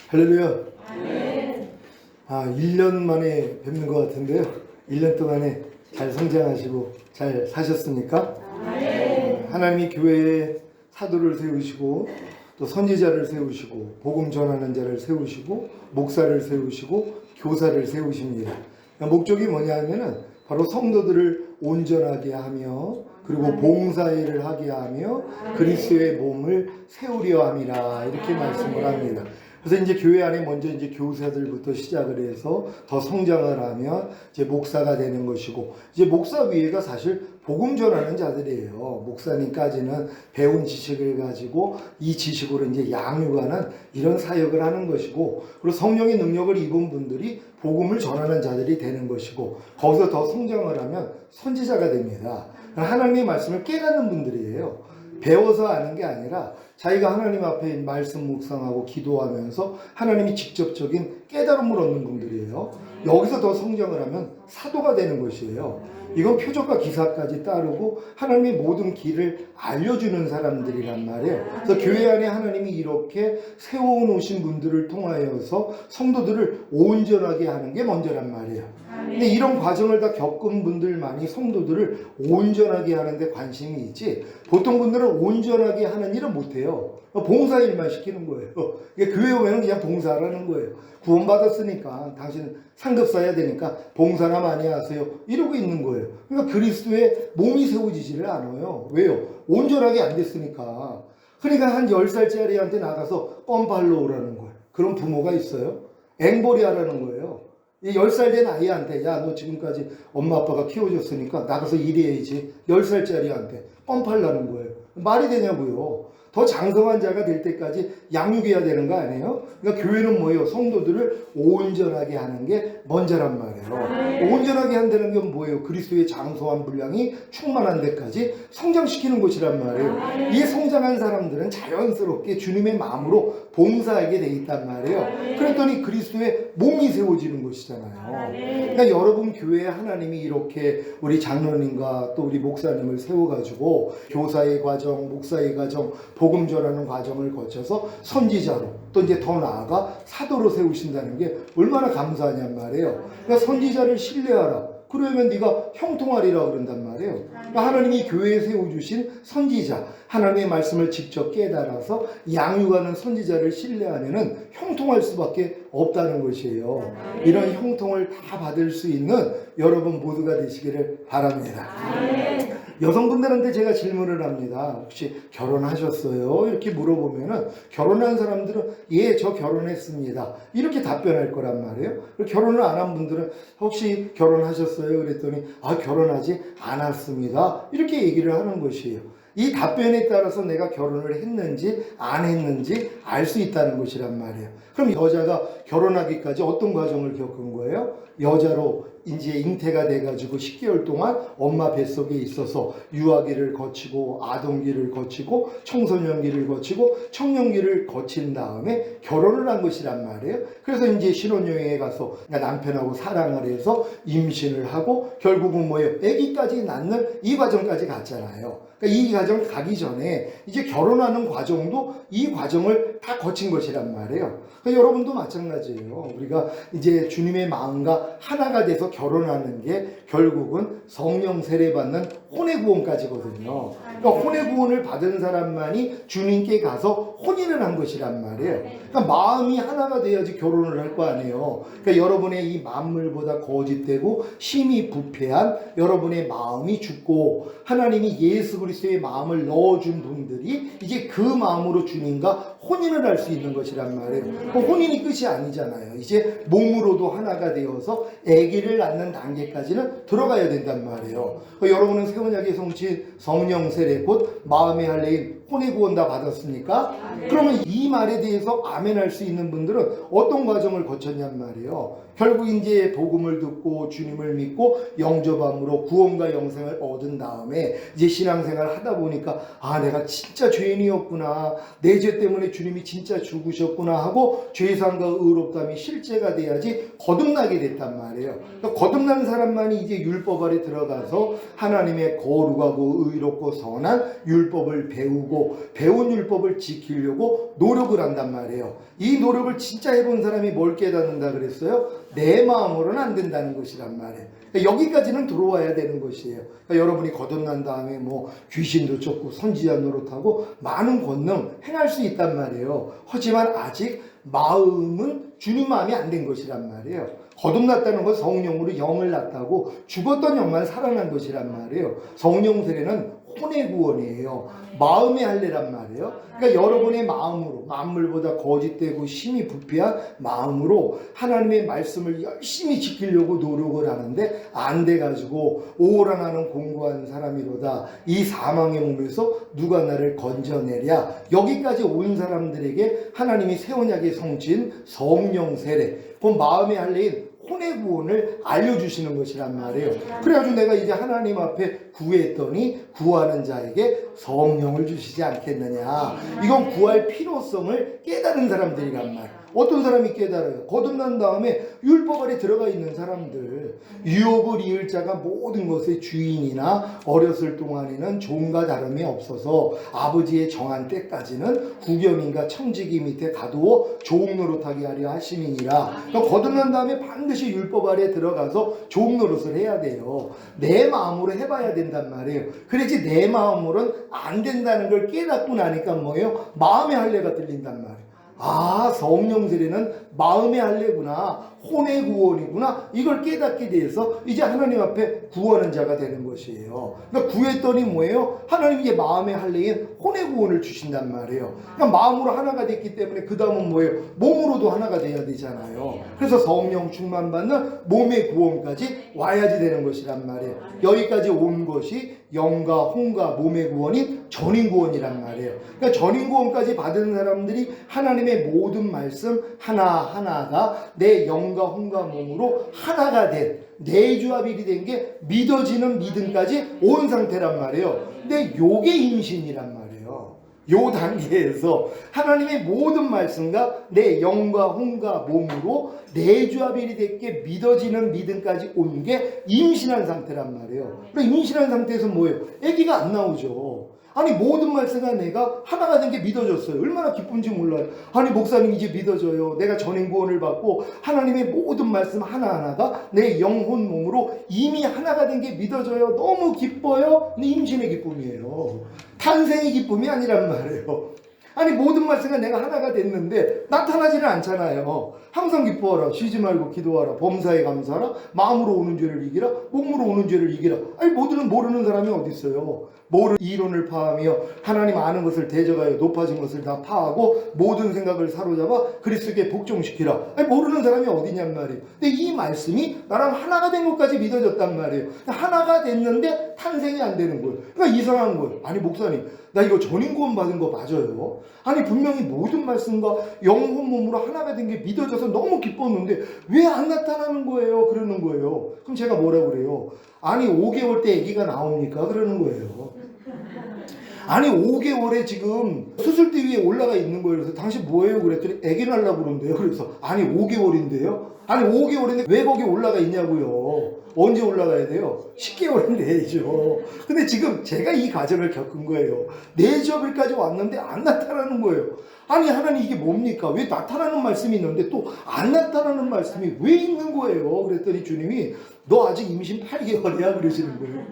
할렐루야. 아멘. 1년 만에 뵙는 것 같은데요. 1년 동안에 잘 성장하시고 잘 사셨습니까? 아멘. 하나님이 교회에 사도를 세우시고 또 선지자를 세우시고 복음 전하는 자를 세우시고 목사를 세우시고 교사를 세우십니다. 목적이 뭐냐 하면은 바로 성도들을 온전하게 하며 그리고 봉사일을 하게 하며 그리스도의 몸을 세우려 함이라 이렇게 말씀을 합니다. 그래서 이제 교회 안에 먼저 이제 교사들부터 시작을 해서 더 성장을 하면 이제 목사가 되는 것이고, 이제 목사 위에가 사실 복음 전하는 자들이에요. 목사님까지는 배운 지식을 가지고 이 지식으로 이제 양육하는 이런 사역을 하는 것이고, 그리고 성령의 능력을 입은 분들이 복음을 전하는 자들이 되는 것이고, 거기서 더 성장을 하면 선지자가 됩니다. 하나님의 말씀을 깨닫는 분들이에요. 배워서 아는 게 아니라 자기가 하나님 앞에 말씀 묵상하고 기도하면서 하나님이 직접적인 깨달음을 얻는 분들이에요. 여기서 더 성장을 하면 사도가 되는 것이에요. 이건 표적과 기사까지 따르고 하나님의 모든 길을 알려주는 사람들이란 말이에요. 그래서 교회 안에 하나님이 이렇게 세워놓으신 분들을 통하여서 성도들을 온전하게 하는 게 먼저란 말이에요. 근데 이런 과정을 다 겪은 분들만이 성도들을 온전하게 하는데 관심이 있지, 보통 분들은 온전하게 하는 일은 못해요. 봉사일만 시키는 거예요. 교회 오면 그냥 봉사하라는 거예요. 구원받았으니까 당신 상급 써야 되니까 봉사나 많이 하세요 이러고 있는 거예요. 그러니까 그리스도의 몸이 세워지지를 않아요. 왜요? 온전하게 안 됐으니까. 그러니까 한 10살짜리한테 나가서 껌발로 오라는 거예요. 그런 부모가 있어요? 앵벌이 하라는 거예요. 이 10살 된 아이한테, 야, 너 지금까지 엄마 아빠가 키워줬으니까 나가서 일해야지. 10살짜리한테 껌 팔라는 거예요. 말이 되냐고요. 더 장성한 자가 될 때까지 양육해야 되는 거 아니에요? 그러니까 교회는 뭐예요? 성도들을 온전하게 하는 게 먼저란 말이에요. 온전하게 한다는 건 뭐예요? 그리스도의 장성한 분량이 충만한 데까지 성장시키는 곳이란 말이에요. 이 성장한 사람들은 자연스럽게 주님의 마음으로 봉사하게 돼 있단 말이에요. 그랬더니 그리스도의 몸이 세워지는 것이잖아요. 그러니까 여러분 교회에 하나님이 이렇게 우리 장로님과 또 우리 목사님을 세워가지고 교사의 과정, 목사의 과정, 복음 전하는 과정을 거쳐서 선지자로 또 이제 더 나아가 사도로 세우신다는 게 얼마나 감사하냔 말이에요. 그러니까 선지자를 신뢰하라. 그러면 네가 형통하리라 그런단 말이에요. 그러니까 하나님이 교회에 세워주신 선지자, 하나님의 말씀을 직접 깨달아서 양육하는 선지자를 신뢰하면은 형통할 수밖에 없다는 것이에요. 이런 형통을 다 받을 수 있는 여러분 모두가 되시기를 바랍니다. 여성분들한테 제가 질문을 합니다. 혹시 결혼하셨어요? 이렇게 물어보면은 결혼한 사람들은 예, 저 결혼했습니다. 이렇게 답변할 거란 말이에요. 결혼을 안 한 분들은 혹시 결혼하셨어요? 그랬더니 결혼하지 않았습니다. 이렇게 얘기를 하는 것이에요. 이 답변에 따라서 내가 결혼을 했는지 안 했는지 알 수 있다는 것이란 말이에요. 그럼 여자가 결혼하기까지 어떤 과정을 겪은 거예요? 여자로 이제 잉태가 돼가지고 10개월 동안 엄마 뱃속에 있어서 유아기를 거치고 아동기를 거치고 청소년기를 거치고 청년기를 거친 다음에 결혼을 한 것이란 말이에요. 그래서 이제 신혼여행에 가서 남편하고 사랑을 해서 임신을 하고 결국은 뭐예요? 아기까지 낳는 이 과정까지 갔잖아요. 그러니까 이 과정 가기 전에 이제 결혼하는 과정도 이 과정을 다 거친 것이란 말이에요. 그러니까 여러분도 마찬가지예요. 우리가 이제 주님의 마음과 하나가 돼서 결혼하는 게 결국은 성령 세례 받는 혼의 구원까지거든요. 그러니까 혼의 구원을 받은 사람만이 주님께 가서 혼인을 한 것이란 말이에요. 그러니까 마음이 하나가 돼야지 결혼을 할 거 아니에요. 그러니까 여러분의 이 만물보다 거짓되고 심히 부패한 여러분의 마음이 죽고 하나님이 예수 그리스도의 마음을 넣어준 분들이 이제 그 마음으로 주님과 혼인을 할 수 있는 것이란 말이에요. 혼인이 끝이 아니잖아요. 이제 몸으로도 하나가 되어서 아기를 낳는 단계까지는 들어가야 된단 말이에요. 여러분은 새 언약의 성취 성령 세례 곧 마음의 할례인 혼의 구원 다 받았습니까? 그러면 이 말에 대해서 아멘할 수 있는 분들은 어떤 과정을 거쳤냔 말이에요. 결국 이제 복음을 듣고 주님을 믿고 영접함으로 구원과 영생을 얻은 다음에 이제 신앙생활을 하다 보니까 내가 진짜 죄인이었구나, 내 죄 때문에 주님이 진짜 죽으셨구나 하고 죄사함과 의롭다함이 실제가 돼야지 거듭나게 됐단 말이에요. 그러니까 거듭난 사람만이 이제 율법 아래 들어가서 하나님의 거룩하고 의롭고 선한 율법을 배우고 지키려고 배운 율법을 지키려고 노력을 한단 말이에요. 이 노력을 진짜 해본 사람이 뭘 깨닫는다 그랬어요? 내 마음으로는 안 된다는 것이란 말이에요. 그러니까 여기까지는 들어와야 되는 것이에요. 그러니까 여러분이 거듭난 다음에 뭐 귀신도 쫓고 선지자 노릇하고 많은 권능 행할 수 있단 말이에요. 하지만 아직 마음은 주님 마음이 안 된 것이란 말이에요. 거듭났다는 건 성령으로 영을 낳았다고 죽었던 영만 살아난 것이란 말이에요. 성령 세례는 혼의 구원이에요. 마음의 할례란 말이에요. 그러니까 여러분의 마음으로 만물보다 거짓되고 심히 부패한 마음으로 하나님의 말씀을 열심히 지키려고 노력을 하는데 안 돼가지고 오라 나는 공고한 사람이로다. 이 사망의 몸에서 누가 나를 건져내랴. 여기까지 온 사람들에게 하나님이 새 언약의 성진 성령 세례, 그 마음의 할례인 혼의 구원을 알려주시는 것이란 말이에요. 그래가지고 내가 이제 하나님 앞에 구했더니 구하는 자에게 성령을 주시지 않겠느냐. 이건 구할 필요성을 깨달은 사람들이란 말이에요. 어떤 사람이 깨달아요? 거듭난 다음에 율법 아래 들어가 있는 사람들, 유업을 이을 자가 모든 것의 주인이나 어렸을 동안에는 종과 다름이 없어서 아버지의 정한 때까지는 국연인과 청지기 밑에 가두어 종 노릇하게 하려 하심이니라. 그러니까 거듭난 다음에 반드시 율법 아래 들어가서 종 노릇을 해야 돼요. 내 마음으로 해봐야 된단 말이에요. 그래야지 내 마음으로는 안 된다는 걸 깨닫고 나니까 뭐예요? 마음의 할례가 들린단 말이에요. 아, 성령 세례는 마음의 할례구나, 혼의 구원이구나, 이걸 깨닫게 돼서 이제 하나님 앞에 구하는 자가 되는 것이에요. 그러니까 구했더니 뭐예요? 하나님 이제 마음의 할례인 혼의 구원을 주신단 말이에요. 그러니까 마음으로 하나가 됐기 때문에 그 다음은 뭐예요? 몸으로도 하나가 돼야 되잖아요. 그래서 성령 충만 받는 몸의 구원까지 와야지 되는 것이란 말이에요. 여기까지 온 것이 영과 혼과 몸의 구원인 전인 구원이란 말이에요. 그러니까 전인 구원까지 받은 사람들이 하나님의 모든 말씀 하나하나가 내 영과 혼과 몸으로 하나가 된 내주합일이 된 게 믿어지는 믿음까지 온 상태란 말이에요. 근데 요게 임신이란 말이에요. 요 단계에서 하나님의 모든 말씀과 내 영과 혼과 몸으로 내주합일이 됐게 믿어지는 믿음까지 온 게 임신한 상태란 말이에요. 그러니까 임신한 상태에서 뭐예요? 아기가 안 나오죠. 아니 모든 말씀과 내가 하나가 된 게 믿어졌어요. 얼마나 기쁜지 몰라요. 아니 목사님 이제 믿어져요. 내가 전인 구원을 받고 하나님의 모든 말씀 하나하나가 내 영혼 몸으로 이미 하나가 된 게 믿어져요. 너무 기뻐요. 근데 임신의 기쁨이에요. 탄생의 기쁨이 아니란 말이에요. 아니 모든 말씀과 내가 하나가 됐는데 나타나지는 않잖아요. 항상 기뻐하라, 쉬지 말고 기도하라, 범사에 감사하라, 마음으로 오는 죄를 이기라, 몸으로 오는 죄를 이기라. 아니 모르는 사람이 어디 있어요. 모르는 이론을 파하며 하나님 아는 것을 대적하여 높아진 것을 다 파하고 모든 생각을 사로잡아 그리스도께 복종시키라. 아니 모르는 사람이 어디냔 말이에요. 근데 이 말씀이 나랑 하나가 된 것까지 믿어졌단 말이에요. 하나가 됐는데 탄생이 안 되는 거예요. 그러니까 이상한 거예요. 아니 목사님 나 이거 전인구원 받은 거 맞아요? 아니 분명히 모든 말씀과 영혼 몸으로 하나가 된 게 믿어져서 너무 기뻤는데 왜 안 나타나는 거예요? 그러는 거예요. 그럼 제가 뭐라고 그래요? 아니 5개월 때 아기가 나옵니까? 그러는 거예요. 아니 5개월에 지금 수술대 위에 올라가 있는 거예요. 그래서 당신 뭐예요? 그랬더니 아기 낳으려고 그러는데요. 그래서 아니 5개월인데요? 아니 5개월인데 왜 거기 올라가 있냐고요. 언제 올라가야 돼요? 10개월은 돼야죠. 근데 지금 제가 이 과정을 겪은 거예요. 내주업일까지 왔는데 안 나타나는 거예요. 아니 하나님 이게 뭡니까? 왜 나타나는 말씀이 있는데 또 안 나타나는 말씀이 왜 있는 거예요? 그랬더니 주님이 너 아직 임신 8개월이야 그러시는 거예요.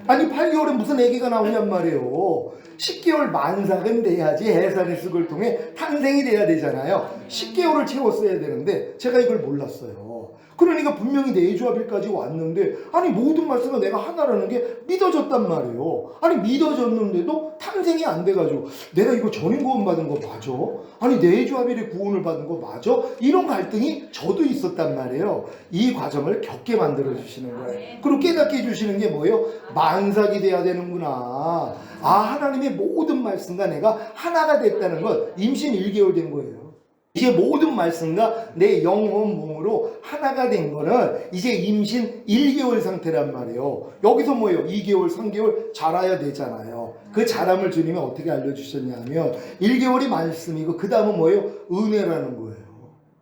아니 8개월에 무슨 아기가 나오냔 말이에요. 10개월 만삭은 돼야지 해산의 쑥을 통해 탄생이 돼야 되잖아요. 10개월을 채웠어야 되는데 제가 이걸 몰랐어요. 그러니까 분명히 내주합일까지 왔는데 아니 모든 말씀은 내가 하나라는 게 믿어졌단 말이에요. 아니 믿어졌는데도 탄생이 안 돼가지고 내가 이거 전인구원 받은 거 맞아? 아니 내주합일의 구원을 받은 거 맞아? 이런 갈등이 저도 있었단 말이에요. 이 과정을 겪게 만들어 주시는 거예요. 그리고 깨닫게 해주시는 게 뭐예요? 만삭이 돼야 되는구나. 아 하나님의 모든 말씀과 내가 하나가 됐다는 건 임신 1개월 된 거예요. 이제 모든 말씀과 내 영혼 몸으로 하나가 된 거는 이제 임신 1개월 상태란 말이에요. 여기서 뭐예요? 2개월, 3개월 자라야 되잖아요. 그 자람을 주님이 어떻게 알려주셨냐면 1개월이 말씀이고 그 다음은 뭐예요? 은혜라는 거예요.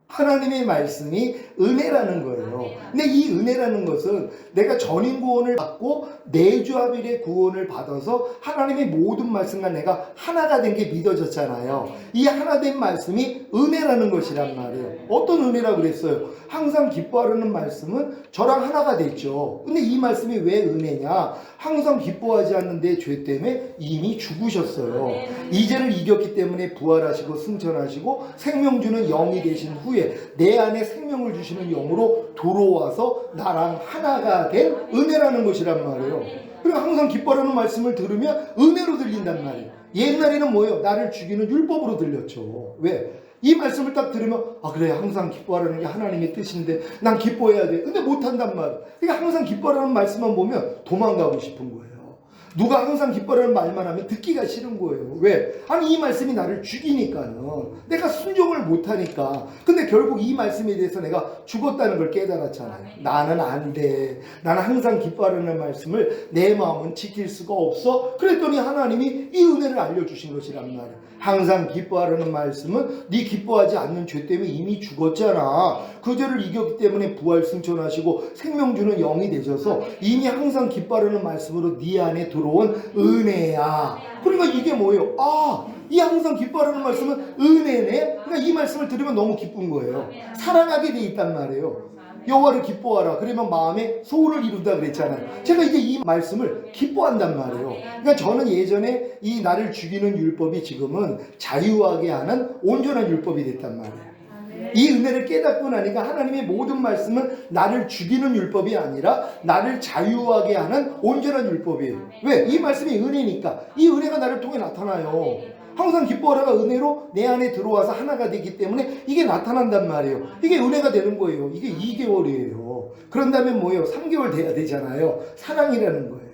하나님의 말씀이 은혜라는 거예요. 근데 이 은혜라는 것은 내가 전인 구원을 받고 내주합일의 구원을 받아서 하나님의 모든 말씀과 내가 하나가 된 게 믿어졌잖아요. 이 하나 된 말씀이 은혜라는 것이란 말이에요. 어떤 은혜라고 그랬어요? 항상 기뻐하라는 말씀은 저랑 하나가 됐죠. 근데 이 말씀이 왜 은혜냐? 항상 기뻐하지 않는 내 죄 때문에 이미 죽으셨어요. 이제를 이겼기 때문에 부활하시고 승천하시고 생명 주는 영이 되신 후에 내 안에 생명을 주시는 영으로 들어와서 나랑 하나가 된 은혜라는 것이란 말이에요. 그리고 항상 기뻐하라는 말씀을 들으면 은혜로 들린단 말이에요. 옛날에는 뭐예요? 나를 죽이는 율법으로 들렸죠. 왜? 이 말씀을 딱 들으면 아 그래 항상 기뻐하라는 게 하나님의 뜻인데 난 기뻐해야 돼. 근데 못한단 말이에요. 그러니까 항상 기뻐하라는 말씀만 보면 도망가고 싶은 거예요. 누가 항상 기뻐하라는 말만 하면 듣기가 싫은 거예요. 왜? 아니 이 말씀이 나를 죽이니까요. 내가 순종을 못하니까. 근데 결국 이 말씀에 대해서 내가 죽었다는 걸 깨달았잖아요. 나는 안 돼. 나는 항상 기뻐하라는 말씀을 내 마음은 지킬 수가 없어. 그랬더니 하나님이 이 은혜를 알려주신 것이란 말이에요. 항상 기뻐하라는 말씀은 네 기뻐하지 않는 죄 때문에 이미 죽었잖아. 그 죄를 이겼기 때문에 부활 승천하시고 생명 주는 영이 되셔서 이미 항상 기뻐하라는 말씀으로 네 안에 들어온 은혜야. 그러니까 이게 뭐예요? 아, 이 항상 기뻐하라는 말씀은 은혜네. 그러니까 이 말씀을 들으면 너무 기쁜 거예요. 사랑하게 돼 있단 말이에요. 여호와를 기뻐하라. 그러면 마음에 소원을 이룬다 그랬잖아요. 제가 이제 이 말씀을 기뻐한단 말이에요. 그러니까 저는 예전에 이 나를 죽이는 율법이 지금은 자유하게 하는 온전한 율법이 됐단 말이에요. 이 은혜를 깨닫고 나니까 하나님의 모든 말씀은 나를 죽이는 율법이 아니라 나를 자유하게 하는 온전한 율법이에요. 왜? 이 말씀이 은혜니까. 이 은혜가 나를 통해 나타나요. 항상 기뻐하라가 은혜로 내 안에 들어와서 하나가 되기 때문에 이게 나타난단 말이에요. 이게 은혜가 되는 거예요. 이게 2개월이에요. 그런 다음에 뭐예요? 3개월 돼야 되잖아요. 사랑이라는 거예요.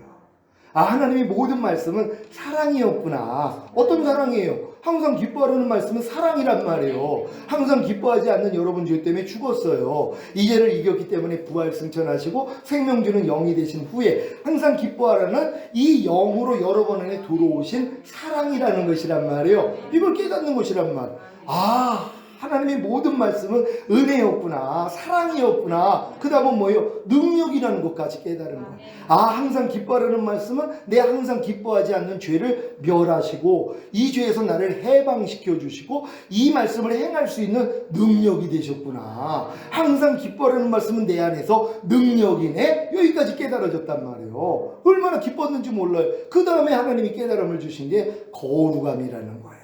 아, 하나님의 모든 말씀은 사랑이었구나. 어떤 사랑이에요? 항상 기뻐하라는 말씀은 사랑이란 말이에요. 항상 기뻐하지 않는 여러분 죄 때문에 죽었어요. 이제를 이겼기 때문에 부활 승천하시고 생명 주는 영이 되신 후에 항상 기뻐하라는 이 영으로 여러분 안에 들어오신 사랑이라는 것이란 말이에요. 이걸 깨닫는 것이란 말. 아, 하나님의 모든 말씀은 은혜였구나. 사랑이었구나. 그 다음은 뭐예요? 능력이라는 것까지 깨달은 거예요. 아, 항상 기뻐하라는 말씀은 내 항상 기뻐하지 않는 죄를 멸하시고 이 죄에서 나를 해방시켜 주시고 이 말씀을 행할 수 있는 능력이 되셨구나. 항상 기뻐하라는 말씀은 내 안에서 능력이네. 여기까지 깨달아졌단 말이에요. 얼마나 기뻤는지 몰라요. 그 다음에 하나님이 깨달음을 주신 게 거룩함이라는 거예요.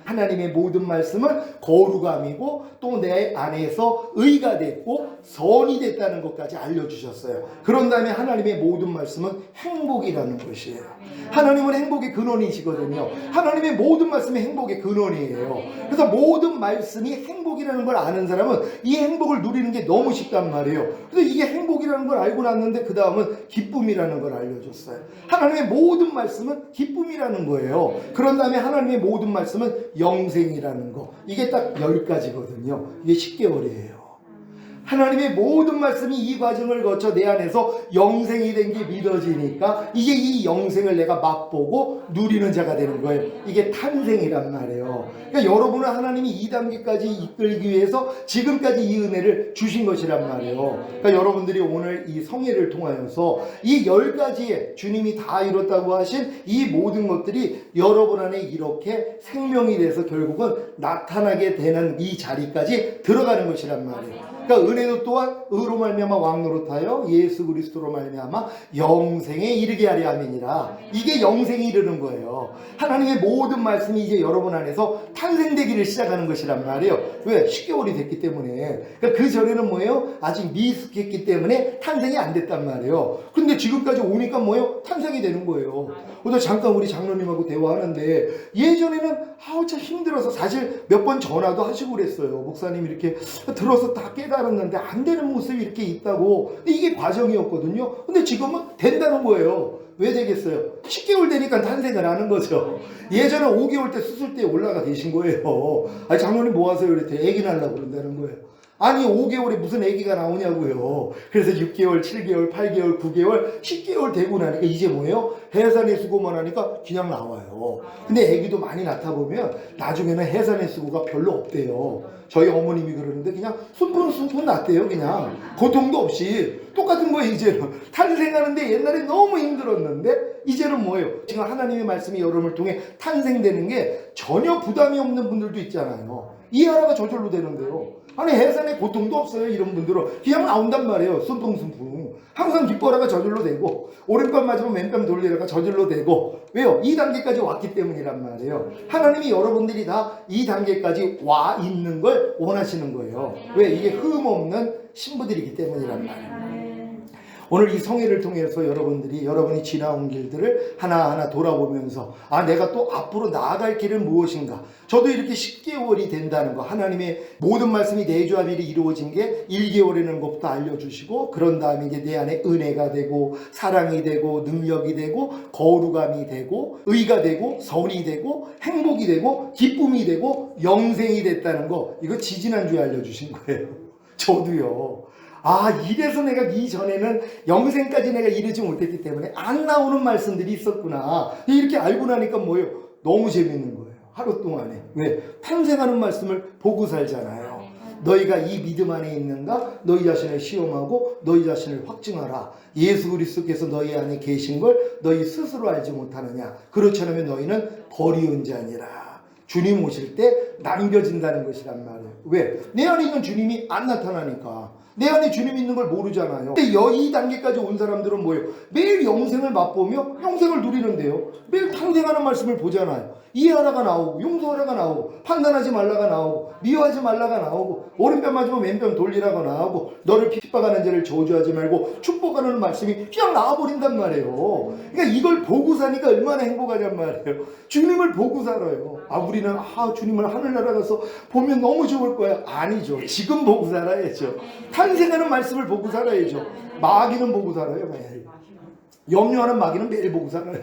하나님의 모든 말씀은 거룩함이고 또 내 안에서 의가 됐고 선이 됐다는 것까지 알려주셨어요. 그런 다음에 하나님의 모든 말씀은 행복이라는 것이에요. 하나님은 행복의 근원이시거든요. 하나님의 모든 말씀이 행복의 근원이에요. 그래서 모든 말씀이 행복이라는 걸 아는 사람은 이 행복을 누리는 게 너무 쉽단 말이에요. 그래서 이게 행복이라는 걸 알고 났는데 그 다음은 기쁨이라는 걸 알려줬어요. 하나님의 모든 말씀은 기쁨이라는 거예요. 그런 다음에 하나님의 모든 말씀은 영생이라는 거. 이게 딱 10가지거든요. 이게 10개월이에요. 하나님의 모든 말씀이 이 과정을 거쳐 내 안에서 영생이 된 게 믿어지니까 이제 이 영생을 내가 맛보고 누리는 자가 되는 거예요. 이게 탄생이란 말이에요. 그러니까 여러분은 하나님이 2단계까지 이끌기 위해서 지금까지 이 은혜를 주신 것이란 말이에요. 그러니까 여러분들이 오늘 이 성회를 통하여서 이 10가지의 주님이 다 이뤘다고 하신 이 모든 것들이 여러분 안에 이렇게 생명이 돼서 결국은 나타나게 되는 이 자리까지 들어가는 것이란 말이에요. 그러니까 은혜도 또한 의로 말미암아 왕노릇하여 예수 그리스도로 말미암아 영생에 이르게 하려 함이니라. 이게 영생에 이르는 거예요. 하나님의 모든 말씀이 이제 여러분 안에서 탄생되기를 시작하는 것이란 말이에요. 왜? 10개월이 됐기 때문에. 그러니까 그 전에는 뭐예요? 아직 미숙했기 때문에 탄생이 안 됐단 말이에요. 근데 지금까지 오니까 뭐예요? 탄생이 되는 거예요. 오늘 잠깐 우리 장로님하고 대화하는데 예전에는 참 힘들어서 사실 몇 번 전화도 하시고 그랬어요. 목사님 이렇게 들어서 다 깨달았는데 안 되는 모습이 이렇게 있다고. 근데 이게 과정이었거든요. 근데 지금은 된다는 거예요. 왜 되겠어요? 10개월 되니까 탄생을 하는 거죠. 예전에 5개월 때 수술대에 올라가 계신 거예요. 아니 장로님 뭐 하세요? 이랬더니 애기 낳으려고 그런다는 거예요. 아니 5개월에 무슨 아기가 나오냐고요. 그래서 6개월, 7개월, 8개월, 9개월, 10개월 되고 나니까 이제 뭐예요? 해산의 수고만 하니까 그냥 나와요. 근데 아기도 많이 낳다 보면 나중에는 해산의 수고가 별로 없대요. 저희 어머님이 그러는데 그냥 순푼순푼 났대요. 그냥 고통도 없이 똑같은 거예요. 이제는 탄생하는데 옛날에 너무 힘들었는데 이제는 뭐예요? 지금 하나님의 말씀이 여러분을 통해 탄생되는 게 전혀 부담이 없는 분들도 있잖아요. 이하라가 저절로 되는데요. 아니 해산에 고통도 없어요. 이런 분들은 그냥 나온단 말이에요. 순풍순풍. 항상 뒷보라가 저절로 되고 오른밤 맞으면 왼밤 돌리라가 저절로 되고 왜요? 이 단계까지 왔기 때문이란 말이에요. 하나님이 여러분들이 다 이 단계까지 와 있는 걸 원하시는 거예요. 왜? 이게 흠없는 신부들이기 때문이란 말이에요. 오늘 이 성회를 통해서 여러분이 지나온 길들을 하나하나 돌아보면서 내가 또 앞으로 나아갈 길은 무엇인가. 저도 이렇게 10개월이 된다는 거, 하나님의 모든 말씀이 내조합일이 이루어진 게 1개월이라는 것부터 알려주시고, 그런 다음에 이제 내 안에 은혜가 되고 사랑이 되고 능력이 되고 거룩함이 되고 의가 되고 선이 되고 행복이 되고 기쁨이 되고 영생이 됐다는 거, 이거 지지난주에 알려주신 거예요. 저도요. 이래서 내가 이전에는 영생까지 내가 이르지 못했기 때문에 안 나오는 말씀들이 있었구나. 이렇게 알고 나니까 뭐예요? 너무 재밌는 거예요. 하루 동안에. 왜? 탄생하는 말씀을 보고 살잖아요. 너희가 이 믿음 안에 있는가? 너희 자신을 시험하고 너희 자신을 확증하라. 예수 그리스도께서 너희 안에 계신 걸 너희 스스로 알지 못하느냐? 그렇지 않으면 너희는 버리운 자니라. 주님 오실 때 남겨진다는 것이란 말이에요. 왜? 내 안에 있는 주님이 안 나타나니까. 내 안에 주님이 있는 걸 모르잖아요. 근데 이 단계까지 온 사람들은 뭐예요? 매일 영생을 맛보며 영생을 누리는데요. 매일 탄생하는 말씀을 보잖아요. 이해하라가 나오고 용서하라가 나오고 판단하지 말라가 나오고 미워하지 말라가 나오고 오른편 맞으면 왼편 돌리라가 나오고 너를 핍박하는 자를 저주하지 말고 축복하는 말씀이 그냥 나와버린단 말이에요. 그러니까 이걸 보고 사니까 얼마나 행복하냔 말이에요. 주님을 보고 살아요. 우리는 주님을 하늘나라 가서 보면 너무 좋을 거야. 아니죠. 지금 보고 살아야죠. 탄생하는 말씀을 보고 살아야죠. 마귀는 보고 살아요. 매일. 염려하는 마귀는 매일 보고 살아요.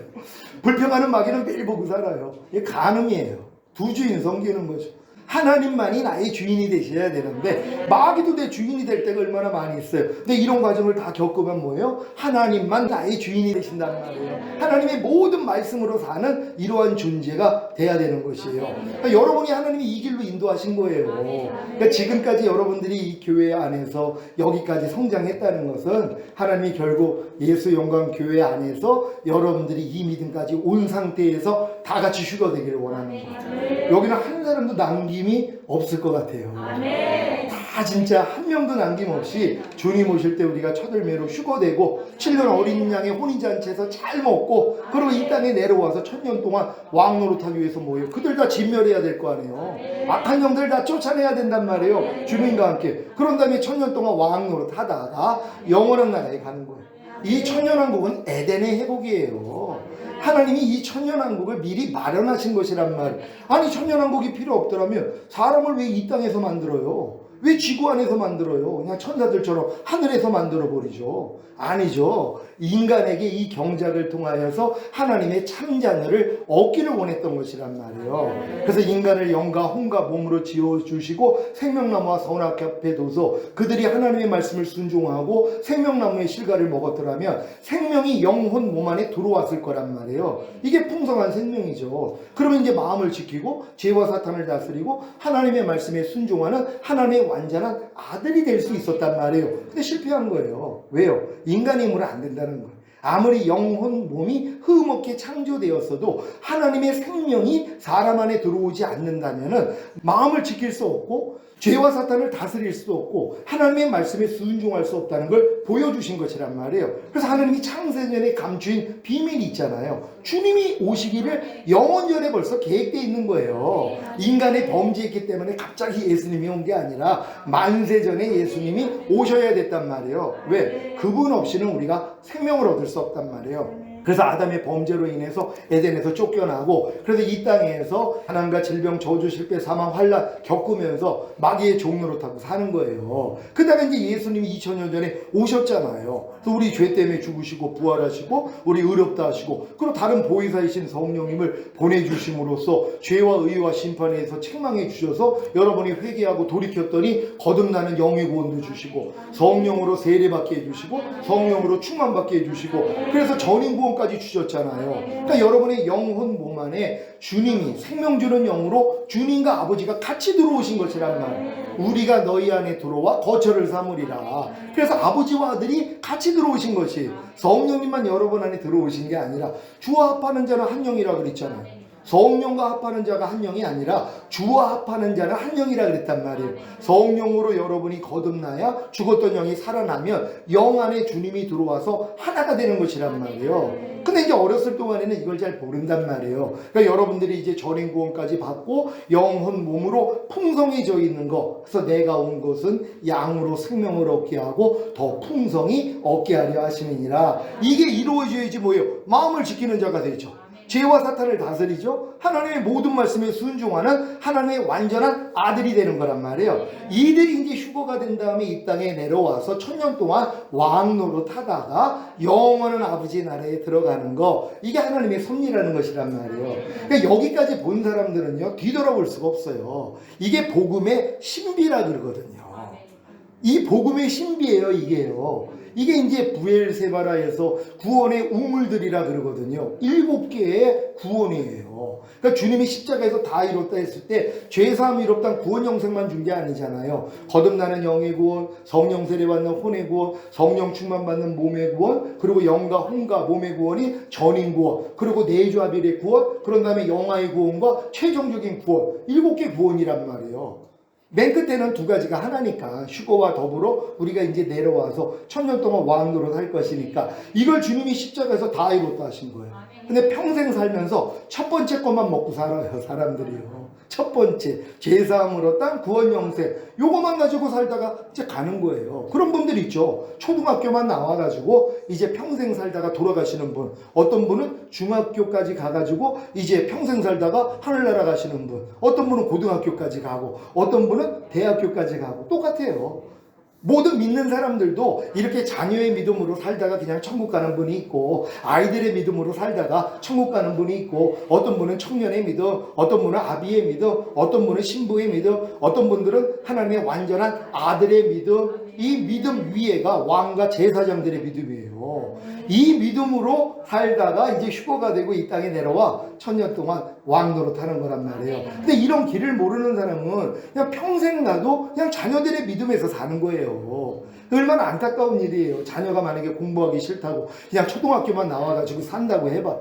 불평하는 마귀는 매일 보고 살아요. 이게 간음이에요. 두 주인 섬기는 거죠. 하나님만이 나의 주인이 되셔야 되는데 마귀도 내 주인이 될 때가 얼마나 많이 있어요. 근데 이런 과정을 다 겪으면 뭐예요? 하나님만 나의 주인이 되신단 말이에요. 하나님의 모든 말씀으로 사는 이러한 존재가 돼야 되는 것이에요. 그러니까 여러분이 하나님이 이 길로 인도하신 거예요. 그러니까 지금까지 여러분들이 이 교회 안에서 여기까지 성장했다는 것은 하나님이 결국 예수 영광 교회 안에서 여러분들이 이 믿음까지 온 상태에서 다 같이 휴거되기를 원하는 거죠. 여기는 한 사람도 남김이 없을 것 같아요. 다 진짜 한 명도 남김없이 주님 오실 때 우리가 첫 열매로 휴거되고 7년 어린 양의 혼인잔치에서 잘 먹고 그리고 이 땅에 내려와서 1000년 동안 왕노릇하기 위해서 뭐예요? 그들 다 진멸해야 될 거 아니에요. 악한 영들 다 쫓아내야 된단 말이에요. 주님과 함께. 그런 다음에 1000년 동안 왕노릇 하다가 영원한 나라에 가는 거예요. 이 천년왕국은 에덴의 회복이에요. 하나님이 이 천년왕국을 미리 마련하신 것이란 말. 아니 천년왕국이 필요 없더라면 사람을 왜 이 땅에서 만들어요? 왜 지구 안에서 만들어요? 그냥 천사들처럼 하늘에서 만들어버리죠. 아니죠. 인간에게 이 경작을 통하여서 하나님의 참자녀를 얻기를 원했던 것이란 말이에요. 그래서 인간을 영과 혼과 몸으로 지어주시고 생명나무와 선악 앞에 둬서 그들이 하나님의 말씀을 순종하고 생명나무의 실과를 먹었더라면 생명이 영혼 몸 안에 들어왔을 거란 말이에요. 이게 풍성한 생명이죠. 그러면 이제 마음을 지키고 죄와 사탄을 다스리고 하나님의 말씀에 순종하는 하나님의 완전한 아들이 될 수 있었단 말이에요. 근데 실패한 거예요. 왜요? 인간의 힘으로 안 된다는 거예요. 아무리 영혼 몸이 흠없게 창조되었어도 하나님의 생명이 사람 안에 들어오지 않는다면 마음을 지킬 수 없고 죄와 사탄을 다스릴 수 없고 하나님의 말씀에 순종할 수 없다는 걸 보여주신 것이란 말이에요. 그래서 하나님이 창세전에 감추인 비밀이 있잖아요. 주님이 오시기를 영원전에 벌써 계획되어 있는 거예요. 인간의 범죄했기 때문에 갑자기 예수님이 온 게 아니라 만세전에 예수님이 오셔야 됐단 말이에요. 왜? 그분 없이는 우리가 생명을 얻을 수 없단 말이에요. 그래서 아담의 범죄로 인해서 에덴에서 쫓겨나고, 그래서 이 땅에서 가난과 질병, 저주, 실패, 사망, 환난 겪으면서 마귀의 종로로 타고 사는 거예요. 그 다음에 이제 예수님이 2000년 전에 오셨잖아요. 그래서 우리 죄 때문에 죽으시고 부활하시고 우리 의롭다 하시고, 그리고 다른 보혜사이신 성령님을 보내주심으로써 죄와 의와 심판에서 책망해 주셔서 여러분이 회개하고 돌이켰더니 거듭나는 영의 구원도 주시고, 성령으로 세례받게 해주시고, 성령으로 충만받게 해주시고, 그래서 전인구원까지 주셨잖아요. 그러니까 여러분의 영혼 몸 안에 주님이 생명 주는 영으로 주님과 아버지가 같이 들어오신 것이란 말. 우리가 너희 안에 들어와 거처를 삼으리라. 그래서 아버지와 아들이 같이 들어오신 것이, 성령님만 여러분 안에 들어오신 게 아니라 주와 합하는 자는 한 영이라 그랬잖아요. 성령과 합하는 자가 한 영이 아니라 주와 합하는 자는 한 영이라 그랬단 말이에요. 성령으로 여러분이 거듭나야 죽었던 영이 살아나면 영 안에 주님이 들어와서 하나가 되는 것이란 말이에요. 근데 이제 어렸을 동안에는 이걸 잘 모른단 말이에요. 그러니까 여러분들이 이제 전인 구원까지 받고 영혼 몸으로 풍성해져 있는 거, 그래서 내가 온 것은 양으로 생명을 얻게 하고 더 풍성히 얻게 하려 하심이니라. 이게 이루어져야지 뭐예요? 마음을 지키는 자가 되죠. 죄와 사탄을 다스리죠. 하나님의 모든 말씀에 순종하는 하나님의 완전한 아들이 되는 거란 말이에요. 이들이 이제 휴거가 된 다음에 이 땅에 내려와서 1000년 동안 왕노릇 하다가 영원한 아버지 나라에 들어가는 거, 이게 하나님의 섭리라는 것이란 말이에요. 그러니까 여기까지 본 사람들은요, 뒤돌아볼 수가 없어요. 이게 복음의 신비라 그러거든요. 이 복음의 신비예요, 이게요. 이게 이제 부엘세바라에서 구원의 우물들이라 그러거든요. 7개의 구원이에요. 그러니까 주님이 십자가에서 다 이뤘다 했을 때 죄사함 이롭다 구원 영생만 준 게 아니잖아요. 거듭나는 영의 구원, 성령 세례받는 혼의 구원, 성령 충만 받는 몸의 구원, 그리고 영과 혼과 몸의 구원이 전인 구원, 그리고 내주아빌의 구원, 그런 다음에 영화의 구원과 최종적인 구원, 7개 구원이란 말이에요. 맨 끝에는 2가지가 하나니까, 휴거와 더불어 우리가 이제 내려와서 1000년 동안 왕노릇 할 것이니까 이걸 주님이 십자가에서 다 이뤘다 하신 거예요. 근데 평생 살면서 첫 번째 것만 먹고 살아요, 사람들이요. 첫 번째 죄사함을 얻다 구원 영생, 요거만 가지고 살다가 이제 가는 거예요. 그런 분들 있죠. 초등학교만 나와가지고 이제 평생 살다가 돌아가시는 분, 어떤 분은 중학교까지 가가지고 이제 평생 살다가 하늘나라 가시는 분, 어떤 분은 고등학교까지 가고, 어떤 분은 대학교까지 가고, 똑같아요. 모든 믿는 사람들도 이렇게 자녀의 믿음으로 살다가 그냥 천국 가는 분이 있고, 아이들의 믿음으로 살다가 천국 가는 분이 있고, 어떤 분은 청년의 믿음, 어떤 분은 아비의 믿음, 어떤 분은 신부의 믿음, 어떤 분들은 하나님의 완전한 아들의 믿음, 이 믿음 위에가 왕과 제사장들의 믿음이에요. 이 믿음으로 살다가 이제 휴거가 되고 이 땅에 내려와 1000년 동안 왕노릇 하는 거란 말이에요. 근데 이런 길을 모르는 사람은 그냥 평생 가도 그냥 자녀들의 믿음에서 사는 거예요. 얼마나 안타까운 일이에요. 자녀가 만약에 공부하기 싫다고 그냥 초등학교만 나와가지고 산다고 해봐.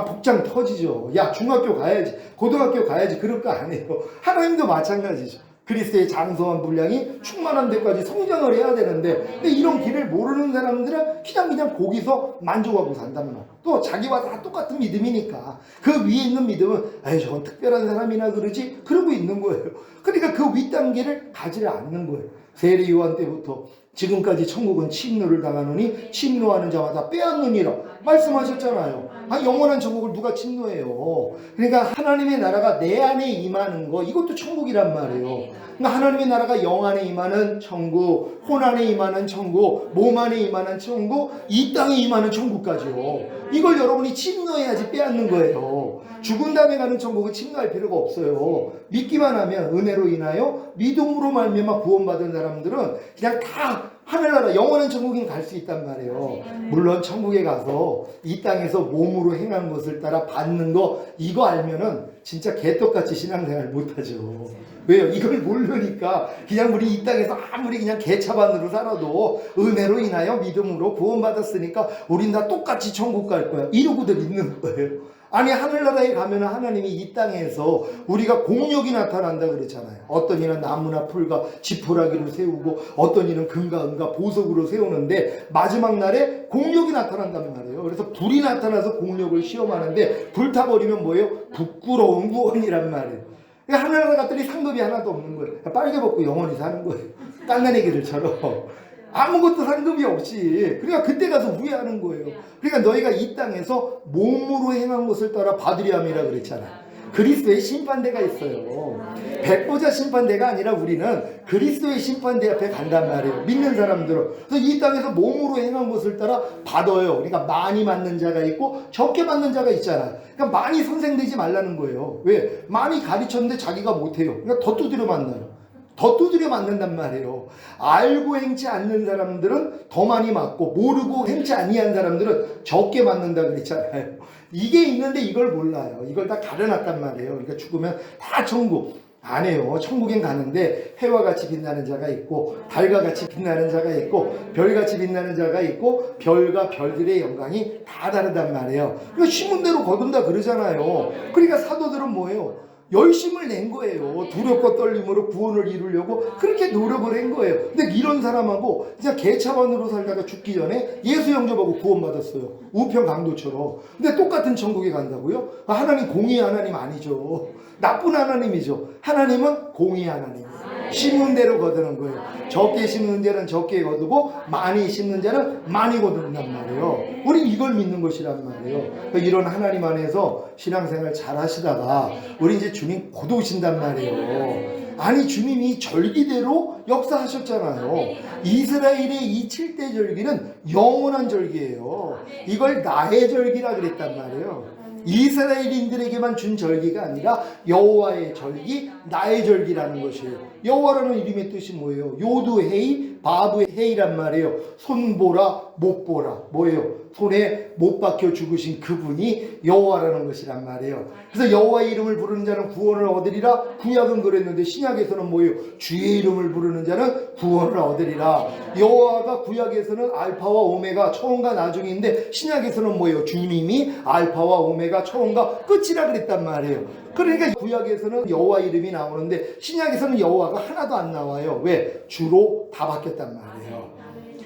복장 터지죠. 야, 중학교 가야지, 고등학교 가야지, 그럴 거 아니에요. 하나님도 마찬가지죠. 그리스도의 장성한 분량이 충만한 데까지 성장을 해야 되는데, 근데 이런 길을 모르는 사람들은 그냥 거기서 만족하고 산단 말이야. 또 자기와 다 똑같은 믿음이니까 그 위에 있는 믿음은 아이 저건 특별한 사람이나 그러지, 그러고 있는 거예요. 그러니까 그 윗단계를 가지 않는 거예요. 세례 요한 때부터 지금까지 천국은 침노를 당하노니 침노하는 자마다 빼앗느니라 말씀하셨잖아요. 영원한 천국을 누가 침노해요? 그러니까 하나님의 나라가 내 안에 임하는 거, 이것도 천국이란 말이에요. 그러니까 하나님의 나라가 영 안에 임하는 천국, 혼 안에 임하는 천국, 몸 안에 임하는 천국, 이 땅에 임하는 천국까지요. 이걸 여러분이 침노해야지 빼앗는 거예요. 죽은 다음에 가는 천국은 침노할 필요가 없어요. 믿기만 하면, 은혜로 인하여 믿음으로 말미암아 구원받은 사람들은 그냥 다 하늘나라 영원한 천국에 갈 수 있단 말이에요. 물론 천국에 가서 이 땅에서 몸으로 행한 것을 따라 받는 거, 이거 알면은 진짜 개떡같이 신앙생활 못하죠. 왜요? 이걸 모르니까 그냥 우리 이 땅에서 아무리 그냥 개차반으로 살아도 은혜로 인하여 믿음으로 구원받았으니까 우린 다 똑같이 천국 갈 거야, 이러고들 있는 거예요. 아니, 하늘나라에 가면 하나님이 이 땅에서 우리가 공력이 나타난다 그랬잖아요. 어떤 이는 나무나 풀과 지푸라기를 세우고, 어떤 이는 금과 은과 보석으로 세우는데 마지막 날에 공력이 나타난단 말이에요. 그래서 불이 나타나서 공력을 시험하는데 불타버리면 뭐예요? 부끄러운 구원이란 말이에요. 그러니까 하늘나라 갔더니 상급이 하나도 없는 거예요. 빨개 벗고 영원히 사는 거예요. 깐난애기들처럼. 아무것도 상급이 없이. 그러니까 그때 가서 후회하는 거예요. 그러니까 너희가 이 땅에서 몸으로 행한 것을 따라 받으려 함이라 그랬잖아. 그리스도의 심판대가 있어요. 백보자 심판대가 아니라 우리는 그리스도의 심판대 앞에 간단 말이에요. 믿는 사람들은. 그래서 이 땅에서 몸으로 행한 것을 따라 받아요. 그러니까 많이 받는 자가 있고 적게 받는 자가 있잖아. 그러니까 많이 선생되지 말라는 거예요. 왜? 많이 가르쳤는데 자기가 못해요. 그러니까 더 두드려 맞나요? 더 두드려 맞는단 말이에요. 알고 행치 않는 사람들은 더 많이 맞고 모르고 행치 아니한 사람들은 적게 맞는다 그랬잖아요. 이게 있는데 이걸 몰라요. 이걸 다 가려놨단 말이에요. 그러니까 죽으면 다 천국. 안 해요. 천국엔 가는데 해와 같이 빛나는 자가 있고 달과 같이 빛나는 자가 있고 별같이 빛나는 자가 있고 별과 별들의 영광이 다 다르단 말이에요. 그러니까 심은 대로 거둔다 그러잖아요. 그러니까 사도들은 뭐예요? 열심을 낸 거예요. 두렵고 떨림으로 구원을 이루려고 그렇게 노력을 한 거예요. 근데 이런 사람하고 그냥 개차반으로 살다가 죽기 전에 예수 영접하고 구원받았어요. 우편 강도처럼. 근데 똑같은 천국에 간다고요? 하나님 공의 하나님 아니죠. 나쁜 하나님이죠. 하나님은 공의 하나님이에요. 심은 대로 거두는 거예요. 적게 심는 자는 적게 거두고 많이 심는 자는 많이 거둔단 말이에요. 우리 이걸 믿는 것이란 말이에요. 그러니까 이런 하나님 안에서 신앙생활 잘 하시다가 우리 이제 주님 곧 오신단 말이에요. 아니 주님이 절기대로 역사하셨잖아요. 이스라엘의 이 7대 절기는 영원한 절기예요. 이걸 나의 절기라 그랬단 말이에요. 이스라엘인들에게만 준 절기가 아니라 여호와의 절기, 나의 절기라는 것이에요. 여호와라는 이름의 뜻이 뭐예요? 요두헤이, 바브헤이란 말이에요. 손보라, 못보라. 뭐예요? 손에 못 박혀 죽으신 그분이 여호와라는 것이란 말이에요. 그래서 여호와의 이름을 부르는 자는 구원을 얻으리라. 구약은 그랬는데 신약에서는 뭐예요? 주의 이름을 부르는 자는 구원을 얻으리라. 여호와가 구약에서는 알파와 오메가 처음과 나중인데 신약에서는 뭐예요? 주님이 알파와 오메가 처음과 끝이라 그랬단 말이에요. 그러니까 구약에서는 여호와 이름이 나오는데 신약에서는 여호와가 하나도 안 나와요. 왜? 주로 다 바뀌었단 말이에요.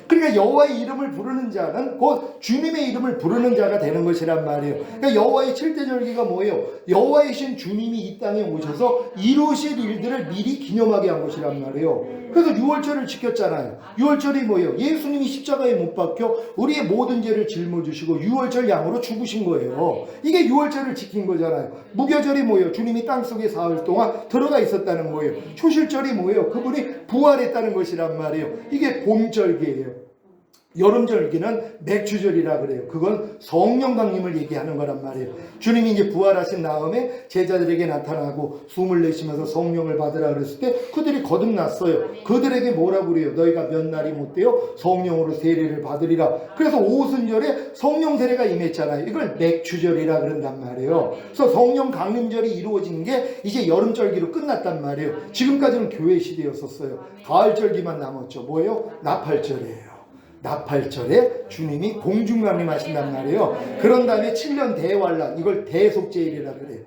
그러니까 여호와의 이름을 부르는 자는 곧 주님의 이름을 부르는 자가 되는 것이란 말이에요. 그러니까 여호와의 7대 절기가 뭐예요? 여호와의 신 주님이 이 땅에 오셔서 이루실 일들을 미리 기념하게 한 것이란 말이에요. 그래서 6월절을 지켰잖아요. 6월절이 뭐예요? 예수님이 십자가에 못 박혀 우리의 모든 죄를 짊어지시고 6월절 양으로 죽으신 거예요. 이게 6월절을 지킨 거잖아요. 무교절이 뭐예요? 주님이 땅속에 사흘 동안 들어가 있었다는 거예요. 초실절이 뭐예요? 그분이 부활했다는 것이란 말이에요. 이게 봄절기예요. 여름절기는 맥주절이라 그래요. 그건 성령 강림을 얘기하는 거란 말이에요. 주님이 이제 부활하신 다음에 제자들에게 나타나고 숨을 내쉬면서 성령을 받으라 그랬을 때 그들이 거듭났어요. 그들에게 뭐라고 그래요? 너희가 몇 날이 못되어 성령으로 세례를 받으리라. 그래서 오순절에 성령 세례가 임했잖아요. 이걸 맥주절이라 그런단 말이에요. 그래서 성령 강림절이 이루어진 게 이제 여름절기로 끝났단 말이에요. 지금까지는 교회 시대였었어요. 가을절기만 남았죠. 뭐예요? 나팔절이에요. 나팔절에 주님이 공중강림하신단 말이에요. 그런 다음에 7년 대환란, 이걸 대속죄일이라 그래요.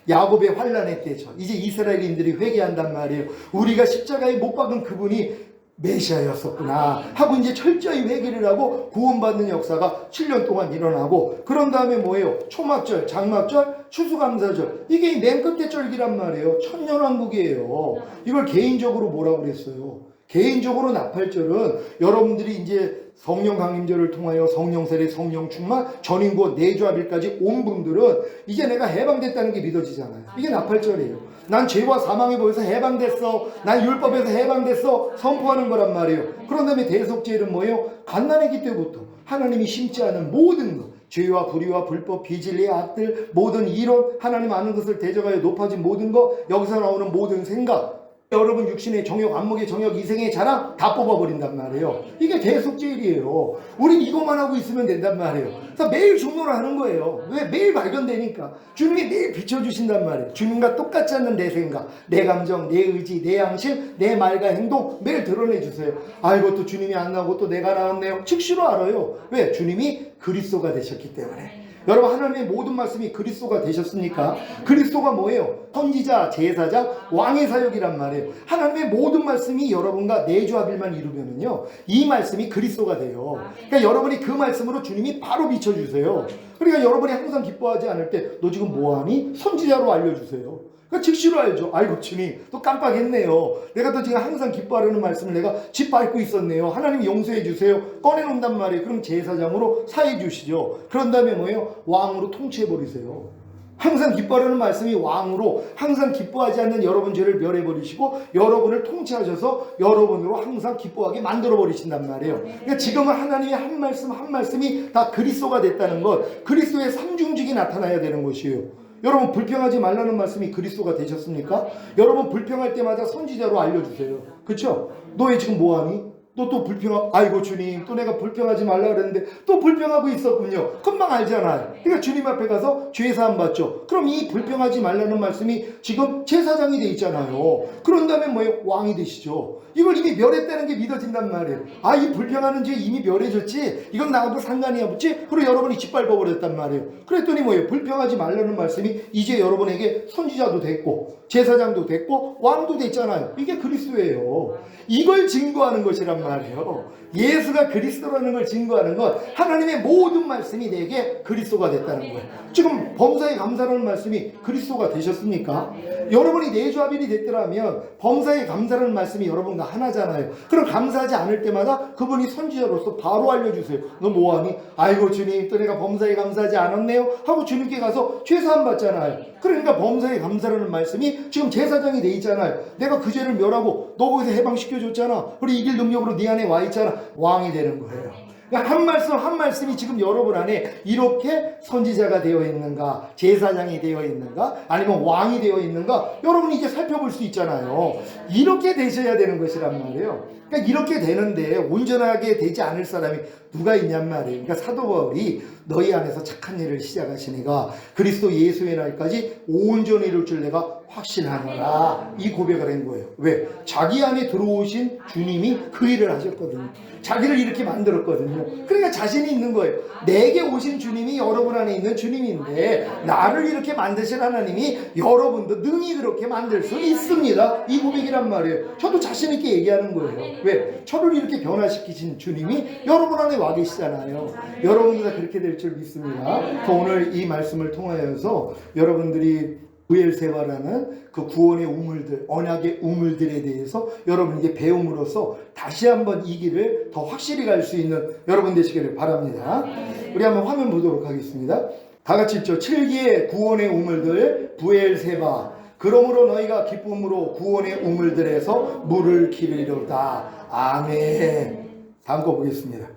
야곱의 환란의 때죠. 이제 이스라엘인들이 회개한단 말이에요. 우리가 십자가에 못 박은 그분이 메시아였었구나 하고 이제 철저히 회개를 하고 구원받는 역사가 7년 동안 일어나고, 그런 다음에 뭐예요? 초막절, 장막절, 추수감사절, 이게 맨 끝에 절기란 말이에요. 천년왕국이에요. 이걸 개인적으로 뭐라고 그랬어요? 개인적으로 나팔절은 여러분들이 이제 성령 강림절을 통하여 성령 세례, 성령 충만, 전인구, 내주합일까지 온 분들은 이제 내가 해방됐다는 게 믿어지잖아요. 이게 나팔절이에요. 난 죄와 사망의 법에서 해방됐어, 난 율법에서 해방됐어 선포하는 거란 말이에요. 그런 다음에 대속죄일은 뭐예요? 갓난아기 때부터 하나님이 심지 않은 모든 것, 죄와 불의와 불법, 비진리의 악들, 모든 이론, 하나님 아는 것을 대적하여 높아진 모든 것, 여기서 나오는 모든 생각, 여러분 육신의 정욕, 안목의 정욕, 이생의 자랑 다 뽑아버린단 말이에요. 이게 대속죄일이에요. 우린 이것만 하고 있으면 된단 말이에요. 그래서 매일 중노를 하는 거예요. 왜? 매일 발견되니까. 주님이 매일 비춰주신단 말이에요. 주님과 똑같지 않는 내 생각, 내 감정, 내 의지, 내 양심, 내 말과 행동 매일 드러내주세요. 아, 이것도 주님이 안 나오고 또 내가 나왔네요. 즉시로 알아요. 왜? 주님이 그리스도가 되셨기 때문에. 여러분, 하나님의 모든 말씀이 그리스도가 되셨으니까. 그리스도가 뭐예요? 선지자, 제사장, 왕의 사역이란 말이에요. 하나님의 모든 말씀이 여러분과 내조합일만 이루면은요, 이 말씀이 그리스도가 돼요. 그러니까 여러분이 그 말씀으로 주님이 바로 비춰주세요. 그러니까 여러분이 항상 기뻐하지 않을 때 너 지금 뭐하니? 선지자로 알려주세요. 그러니까 즉시로 알죠. 아이고 주님 또 깜빡했네요. 내가 또 지금 항상 기뻐하려는 말씀을 내가 짓밟고 있었네요. 하나님 용서해 주세요. 꺼내놓는단 말이에요. 그럼 제사장으로 사해 주시죠. 그런 다음에 뭐예요? 왕으로 통치해 버리세요. 항상 기뻐하는 말씀이 왕으로 항상 기뻐하지 않는 여러분 죄를 멸해버리시고 여러분을 통치하셔서 여러분으로 항상 기뻐하게 만들어버리신단 말이에요. 그러니까 지금은 하나님의 한 말씀 한 말씀이 다 그리스도가 됐다는 것, 그리스도의 삼중직이 나타나야 되는 것이에요. 여러분 불평하지 말라는 말씀이 그리스도가 되셨습니까? 여러분 불평할 때마다 선지자로 알려주세요. 그렇죠? 너 왜 지금 뭐하니? 너 또 아이고 주님 또 내가 불평하지 말라 그랬는데 또 불평하고 있었군요. 금방 알잖아요. 그러니까 주님 앞에 가서 죄사함 받죠. 그럼 이 불평하지 말라는 말씀이 지금 제사장이 돼 있잖아요. 그런 다음에 뭐예요? 왕이 되시죠. 이걸 이미 멸했다는 게 믿어진단 말이에요. 아, 이 불평하는 죄 이미 멸해졌지, 이건 나하고 상관이 없지. 그리고 여러분이 짓밟아 버렸단 말이에요. 그랬더니 뭐예요? 불평하지 말라는 말씀이 이제 여러분에게 선지자도 됐고 제사장도 됐고 왕도 됐잖아요. 이게 그리스도예요. 이걸 증거하는 것이란 말이에요. 예수가 그리스도라는 걸 증거하는 것, 하나님의 모든 말씀이 내게 그리스도가 됐다는 거예요. 지금 범사에 감사라는 말씀이 그리스도가 되셨습니까? 여러분이 내조합일이 됐더라면 범사에 감사라는 말씀이 여러분과 하나잖아요. 그럼 감사하지 않을 때마다 그분이 선지자로서 바로 알려주세요. 너 뭐하니? 아이고 주님 또 내가 범사에 감사하지 않았네요 하고 주님께 가서 죄사함 받잖아요. 그러니까 범사에 감사라는 말씀이 지금 제사장이 돼 있잖아요. 내가 그 죄를 멸하고 너 거기서 해방시켜줬잖아. 그리고 이길 능력으로 네 안에 와 있잖아. 왕이 되는 거예요. 그러니까 한 말씀 한 말씀이 지금 여러분 안에 이렇게 선지자가 되어 있는가, 제사장이 되어 있는가, 아니면 왕이 되어 있는가, 여러분이 이제 살펴볼 수 있잖아요. 이렇게 되셔야 되는 것이란 말이에요. 그러니까 이렇게 되는데 온전하게 되지 않을 사람이 누가 있냔 말이에요. 그러니까 사도 바울이 너희 안에서 착한 일을 시작하시니가 그리스도 예수의 날까지 온전히 이룰 줄 내가 확신하노라, 이 고백을 한 거예요. 왜? 자기 안에 들어오신 주님이 그 일을 하셨거든요. 자기를 이렇게 만들었거든요. 그러니까 자신이 있는 거예요. 내게 오신 주님이 여러분 안에 있는 주님인데 나를 이렇게 만드신 하나님이 여러분도 능히 그렇게 만들 수 있습니다. 이 고백이란 말이에요. 저도 자신 있게 얘기하는 거예요. 왜? 저를 이렇게 변화시키신 주님이 여러분 안에 와 계시잖아요. 여러분도 다 그렇게 될 줄 믿습니다. 오늘 이 말씀을 통하여서 여러분들이 부엘세바라는 그 구원의 우물들, 언약의 우물들에 대해서 여러분에게 배움으로써 다시 한번 이 길을 더 확실히 갈 수 있는 여러분 되시기를 바랍니다. 우리 한번 화면 보도록 하겠습니다. 다 같이 읽죠. 7기의 구원의 우물들 부엘세바, 그러므로 너희가 기쁨으로 구원의 우물들에서 물을 기르리로다. 아멘. 다음 거 보겠습니다.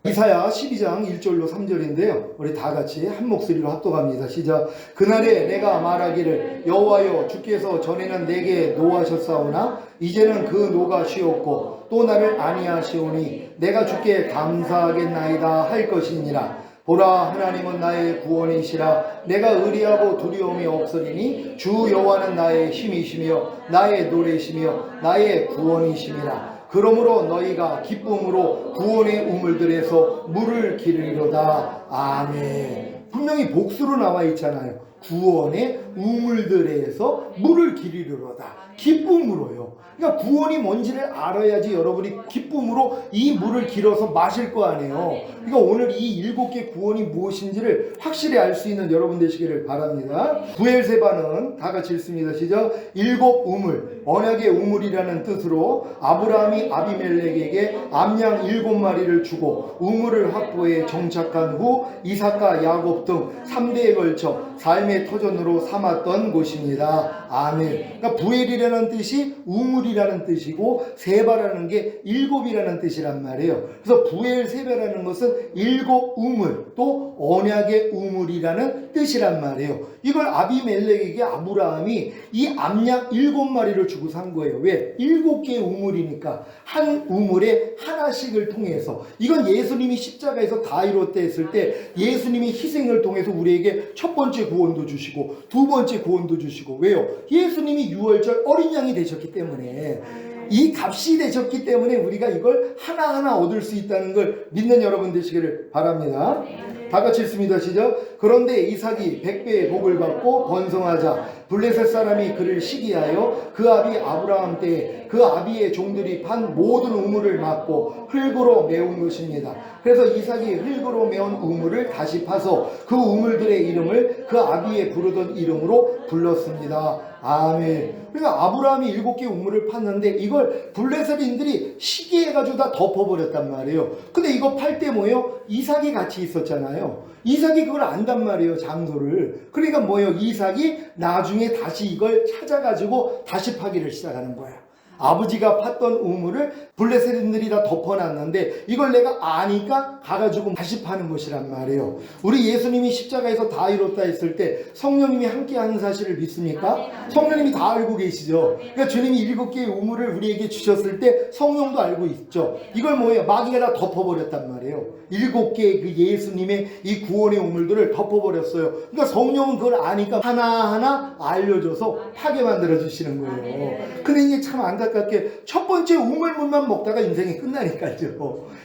이사야 12장 1절로 3절인데요. 우리 다 같이 한 목소리로 합독합니다. 시작. 그날에 내가 말하기를 여호와여 주께서 전에는 내게 노하셨사오나 이제는 그 노가 쉬었고 또 나를 아니하시오니 내가 주께 감사하겠나이다 할 것이니라. 보라 하나님은 나의 구원이시라. 내가 의리하고 두려움이 없으리니 주 여호와는 나의 힘이시며 나의 노래시며 나의 구원이시니라. 그러므로 너희가 기쁨으로 구원의 우물들에서 물을 기르리로다. 아멘. 분명히 복수로 나와 있잖아요. 구원의 우물들에서 물을 기르리로다. 기쁨으로요. 그러니까 구원이 뭔지를 알아야지 여러분이 기쁨으로 이 물을 길어서 마실 거 아니에요. 그러니까 오늘 이 7개 구원이 무엇인지를 확실히 알 수 있는 여러분 되시기를 바랍니다. 부엘세바는 다 같이 읽습니다. 시작. 7 우물, 언약의 우물이라는 뜻으로 아브라함이 아비멜렉에게 암양 7마리를 주고 우물을 확보해 정착한 후 이삭과 야곱 등 3대에 걸쳐 삶의 터전으로 삼았던 곳입니다. 아멘. 그러니까 부엘이라는 뜻이 우물이라는 뜻이고 세바라는 게 7이라는 뜻이란 말이에요. 그래서 부엘세바라는 것은 7 우물, 또 언약의 우물이라는 뜻이란 말이에요. 이걸 아비멜렉에게 아브라함이 이 암양 7마리를 주고 산 거예요. 왜? 7개의 우물이니까 한 우물에 하나씩을 통해서, 이건 예수님이 십자가에서 다 이뤘다 했을 때 예수님이 희생을 통해서 우리에게 첫 번째 구원도 주시고 두 번째 구원도 주시고, 왜요? 예수님이 유월절 어린 양이 되셨기 때문에, 이 값이 되셨기 때문에 우리가 이걸 하나하나 얻을 수 있다는 걸 믿는 여러분 되시기를 바랍니다. 다 같이 읽습니다. 시작. 그런데 이삭이 100배의 복을 받고 번성하자 블레셋 사람이 그를 시기하여 그 아비 아브라함 때에 그 아비의 종들이 판 모든 우물을 막고 흙으로 메운 것입니다. 그래서 이삭이 흙으로 메운 우물을 다시 파서 그 우물들의 이름을 그 아비의 부르던 이름으로 불렀습니다. 아멘. 그러니까 아브라함이 7개 우물을 팠는데 이걸 블레셋인들이 시기해가지고 다 덮어버렸단 말이에요. 근데 이거 팔 때 뭐예요? 이삭이 같이 있었잖아요. 이삭이 그걸 안단 말이에요, 장소를. 그러니까 뭐예요? 이삭이 나중에 다시 이걸 찾아가지고 다시 파기를 시작하는 거야. 아버지가 팠던 우물을 블레셋인들이 다 덮어놨는데 이걸 내가 아니까 가가지고 다시 파는 것이란 말이에요. 우리 예수님이 십자가에서 다 이뤘다 했을 때 성령님이 함께 하는 사실을 믿습니까? 성령님이 다 알고 계시죠. 그러니까 주님이 7개의 우물을 우리에게 주셨을 때 성령도 알고 있죠. 이걸 뭐예요? 마귀가 다 덮어버렸단 말이에요. 7개의 그 예수님의 이 구원의 우물들을 덮어버렸어요. 그러니까 성령은 그걸 아니까 하나하나 알려줘서 파게 만들어주시는 거예요. 근데 이게 참 안타깝게 첫 번째 우물물만 먹다가 인생이 끝나니까요.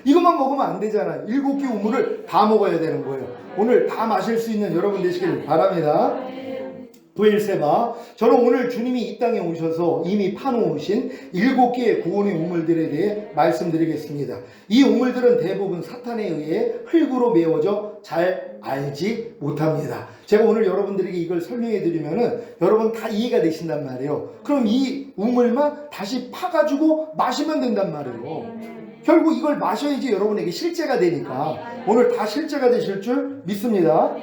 이것만 먹으면 안 되잖아요. 7개 우물을 다 먹어야 되는 거예요. 오늘 다 마실 수 있는 여러분 되시길 바랍니다. 부엘세바, 저는 오늘 주님이 이 땅에 오셔서 이미 파놓으신 7개의 구원의 우물들에 대해 말씀드리겠습니다. 이 우물들은 대부분 사탄에 의해 흙으로 메워져 잘 알지 못합니다. 제가 오늘 여러분들에게 이걸 설명해 드리면은 여러분 다 이해가 되신단 말이에요. 그럼 이 우물만 다시 파가지고 마시면 된단 말이에요. 결국 이걸 마셔야지 여러분에게 실제가 되니까 오늘 다 실제가 되실 줄 믿습니다.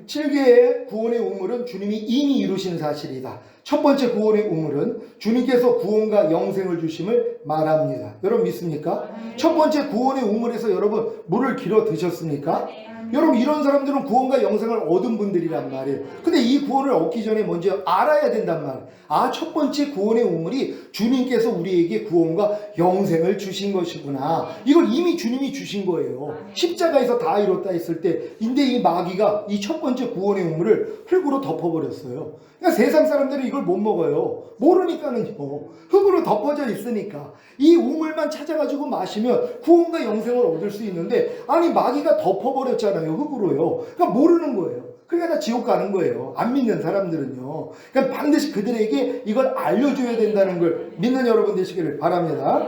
7개의 구원의 우물은 주님이 이미 이루신 사실이다. 첫 번째 구원의 우물은 주님께서 구원과 영생을 주심을 말합니다. 여러분 믿습니까? 첫 번째 구원의 우물에서 여러분 물을 길어 드셨습니까? 여러분 이런 사람들은 구원과 영생을 얻은 분들이란 말이에요. 근데 이 구원을 얻기 전에 먼저 알아야 된단 말이에요. 첫 번째 구원의 우물이 주님께서 우리에게 구원과 영생을 주신 것이구나. 이걸 이미 주님이 주신 거예요. 십자가에서 다 이뤘다 했을 때 인데 이 마귀가 이 첫 번째 구원의 우물을 흙으로 덮어버렸어요. 그러니까 세상 사람들은 이걸 못 먹어요. 모르니까는요. 흙으로 덮어져 있으니까 이 우물만 찾아가지고 마시면 구원과 영생을 얻을 수 있는데 아니 마귀가 덮어버렸잖아요. 흙으로요. 그러니까 모르는 거예요. 그러니까 다 지옥 가는 거예요. 안 믿는 사람들은요. 그러니까 반드시 그들에게 이걸 알려줘야 된다는 걸 믿는 여러분 되시기를 바랍니다.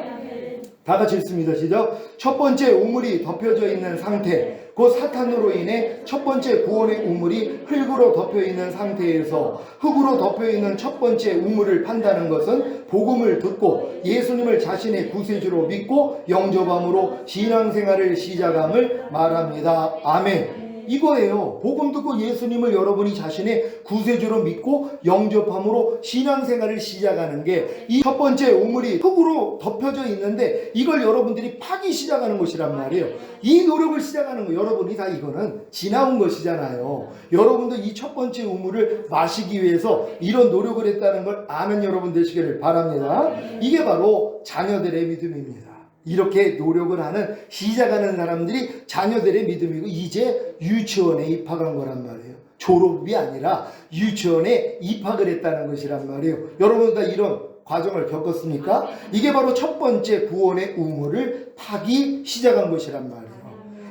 다 같이 읽습니다. 시작. 첫 번째 우물이 덮여져 있는 상태, 그 사탄으로 인해 첫 번째 구원의 우물이 흙으로 덮여 있는 상태에서 흙으로 덮여 있는 첫 번째 우물을 판다는 것은 복음을 듣고 예수님을 자신의 구세주로 믿고 영접함으로 신앙생활을 시작함을 말합니다. 아멘. 이거예요. 복음 듣고 예수님을 여러분이 자신의 구세주로 믿고 영접함으로 신앙생활을 시작하는 게 이 첫 번째 우물이 흙으로 덮여져 있는데 이걸 여러분들이 파기 시작하는 것이란 말이에요. 이 노력을 시작하는 거 여러분이 다 이거는 지나온 것이잖아요. 여러분도 이 첫 번째 우물을 마시기 위해서 이런 노력을 했다는 걸 아는 여러분 되시기를 바랍니다. 이게 바로 자녀들의 믿음입니다. 이렇게 노력을 하는 시작하는 사람들이 자녀들의 믿음이고 이제 유치원에 입학한 거란 말이에요. 졸업이 아니라 유치원에 입학을 했다는 것이란 말이에요. 여러분 다 이런 과정을 겪었습니까? 이게 바로 첫 번째 구원의 우물을 파기 시작한 것이란 말이에요.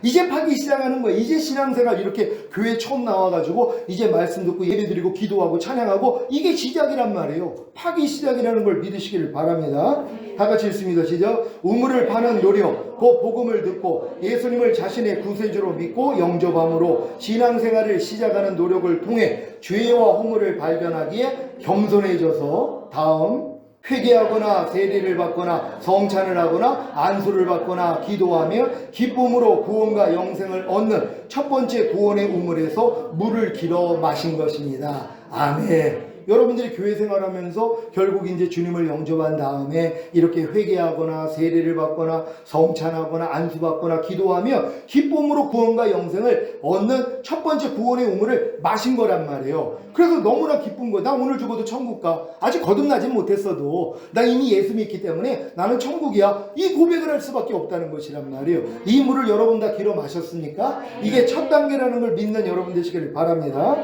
이제 파기 시작하는 거예요. 이제 신앙생활 이렇게 교회 처음 나와가지고 이제 말씀 듣고 예배드리고 기도하고 찬양하고 이게 시작이란 말이에요. 파기 시작이라는 걸 믿으시기를 바랍니다. 다 같이 읽습니다. 시작. 우물을 파는 노력, 그 복음을 듣고 예수님을 자신의 구세주로 믿고 영접함으로 신앙생활을 시작하는 노력을 통해 죄와 허물을 발견하기에 겸손해져서 다음 회개하거나 세례를 받거나 성찬을 하거나 안수를 받거나 기도하며 기쁨으로 구원과 영생을 얻는 첫 번째 구원의 우물에서 물을 길어 마신 것입니다. 아멘. 여러분들이 교회 생활하면서 결국 이제 주님을 영접한 다음에 이렇게 회개하거나 세례를 받거나 성찬하거나 안수받거나 기도하며 기쁨으로 구원과 영생을 얻는 첫 번째 구원의 우물을 마신 거란 말이에요. 그래서 너무나 기쁜 거야. 나 오늘 죽어도 천국 가. 아직 거듭나진 못했어도 나 이미 예수 믿기 때문에 나는 천국이야. 이 고백을 할 수밖에 없다는 것이란 말이에요. 이 물을 여러분 다 길어 마셨습니까? 이게 첫 단계라는 걸 믿는 여러분 되시기를 바랍니다.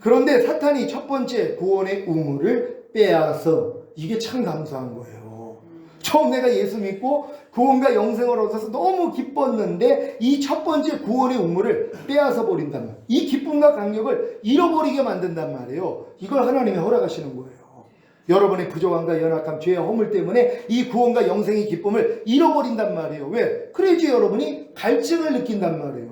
그런데 사탄이 첫 번째 구원의 우물을 빼앗아 이게 참 감사한 거예요. 처음 내가 예수 믿고 구원과 영생을 얻어서 너무 기뻤는데 이 첫 번째 구원의 우물을 빼앗아 버린단 말이에요. 이 기쁨과 강력을 잃어버리게 만든단 말이에요. 이걸 하나님이 허락하시는 거예요. 여러분의 부족함과 연약함, 죄의 허물 때문에 이 구원과 영생의 기쁨을 잃어버린단 말이에요. 왜? 그래야지 여러분이 갈증을 느낀단 말이에요.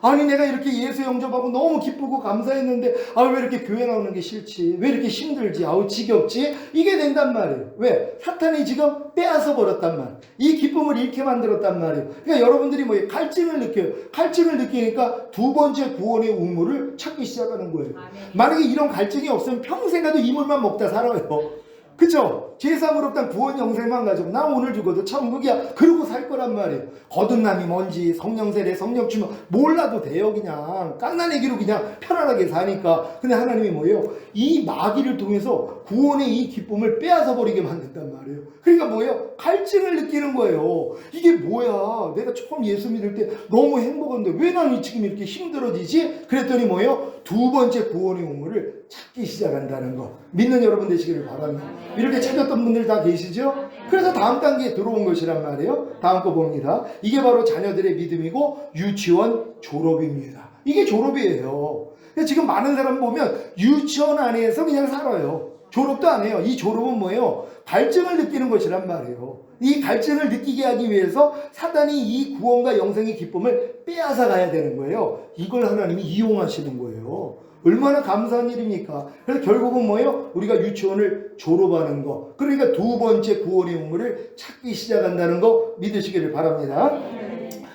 아니 내가 이렇게 예수 영접하고 너무 기쁘고 감사했는데 왜 이렇게 교회 나오는 게 싫지? 왜 이렇게 힘들지? 지겹지? 이게 된단 말이에요. 왜? 사탄이 지금 빼앗아 버렸단 말이에요. 이 기쁨을 잃게 만들었단 말이에요. 그러니까 여러분들이 갈증을 느껴요. 갈증을 느끼니까 두 번째 구원의 우물을 찾기 시작하는 거예요. 만약에 이런 갈증이 없으면 평생 가도 이 물만 먹다 살아요. 그쵸? 죄사함을 없단 구원 영생만 가지고 나 오늘 죽어도 천국이야 그러고 살 거란 말이에요. 거듭남이 뭔지 성령 세례 성령 주면 몰라도 돼요. 그냥 깐나내기로 그냥 편안하게 사니까. 근데 하나님이 뭐예요? 이 마귀를 통해서 구원의 이 기쁨을 빼앗아 버리게 만든단 말이에요. 그러니까 뭐예요? 갈증을 느끼는 거예요. 이게 뭐야? 내가 처음 예수 믿을 때 너무 행복한데 왜 나는 지금 이렇게 힘들어지지? 그랬더니 뭐예요? 두 번째 구원의 우물을 찾기 시작한다는 거. 믿는 여러분 되시기를 바랍니다. 이렇게 찾았던 분들 다 계시죠? 그래서 다음 단계에 들어온 것이란 말이에요. 다음 거 봅니다. 이게 바로 자녀들의 믿음이고 유치원 졸업입니다. 이게 졸업이에요. 지금 많은 사람 보면 유치원 안에서 그냥 살아요. 졸업도 안 해요. 이 졸업은 뭐예요? 갈증을 느끼는 것이란 말이에요. 이 갈증을 느끼게 하기 위해서 사단이 이 구원과 영생의 기쁨을 빼앗아 가야 되는 거예요. 이걸 하나님이 이용하시는 거예요. 얼마나 감사한 일입니까? 그래서 결국은 뭐예요? 우리가 유치원을 졸업하는 거. 그러니까 두 번째 구원의 우물을 찾기 시작한다는 거 믿으시기를 바랍니다.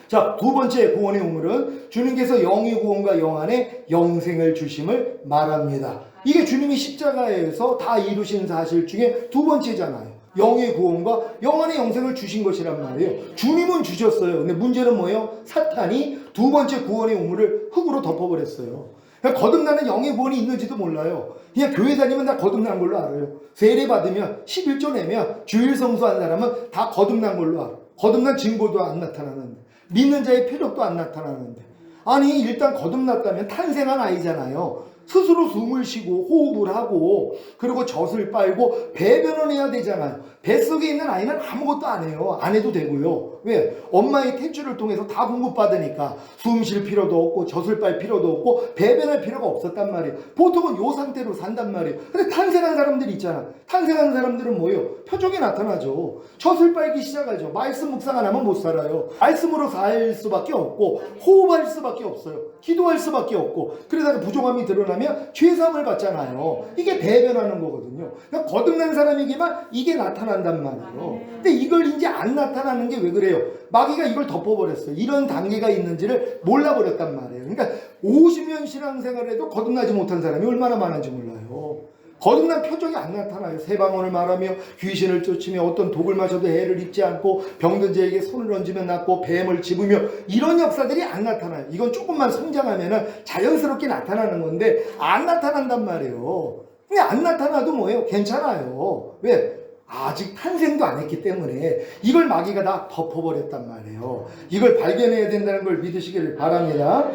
자, 두 번째 구원의 우물은 주님께서 영의 구원과 영안의 영생을 주심을 말합니다. 이게 주님이 십자가에서 다 이루신 사실 중에 두 번째잖아요. 영의 구원과 영안의 영생을 주신 것이란 말이에요. 주님은 주셨어요. 근데 문제는 뭐예요? 사탄이 두 번째 구원의 우물을 흙으로 덮어버렸어요. 그러니까 거듭나는 영의 구원이 있는지도 몰라요. 그냥 교회 다니면 다 거듭난 걸로 알아요. 세례 받으면 11조 내면 주일 성수한 사람은 다 거듭난 걸로 알아요. 거듭난 증거도 안 나타나는데 믿는 자의 표적도 안 나타나는데 아니 일단 거듭났다면 탄생한 아이잖아요. 스스로 숨을 쉬고 호흡을 하고 그리고 젖을 빨고 배변을 해야 되잖아요. 뱃속에 있는 아이는 아무것도 안 해요. 안 해도 되고요. 왜? 엄마의 탯줄을 통해서 다 공급받으니까 숨 쉴 필요도 없고 젖을 빨 필요도 없고 배변할 필요가 없었단 말이에요. 보통은 요 상태로 산단 말이에요. 근데 탄생한 사람들이 있잖아. 탄생한 사람들은 뭐예요? 표적이 나타나죠. 젖을 빨기 시작하죠. 말씀 묵상 안 하면 못 살아요. 말씀으로 살 수밖에 없고 호흡할 수밖에 없어요. 기도할 수밖에 없고 그러다가 부족함이 드러나면 죄사함을 받잖아요. 이게 배변하는 거거든요. 그러니까 거듭난 사람에게만 이게 나타난단 말이에요. 근데 이걸 이제 안 나타나는 게 왜 그래요? 마귀가 이걸 덮어버렸어요. 이런 단계가 있는지를 몰라버렸단 말이에요. 그러니까 50년 신앙생활에도 거듭나지 못한 사람이 얼마나 많은지 몰라요. 거듭난 표적이 안 나타나요. 세방언을 말하며 귀신을 쫓으며 어떤 독을 마셔도 해를 입지 않고 병든 자에게 손을 얹으면 낫고 뱀을 집으며 이런 역사들이 안 나타나요. 이건 조금만 성장하면 자연스럽게 나타나는 건데 안 나타난단 말이에요. 근데 안 나타나도 뭐예요? 괜찮아요. 왜? 아직 탄생도 안 했기 때문에 이걸 마귀가 다 덮어버렸단 말이에요. 이걸 발견해야 된다는 걸 믿으시기를 바랍니다.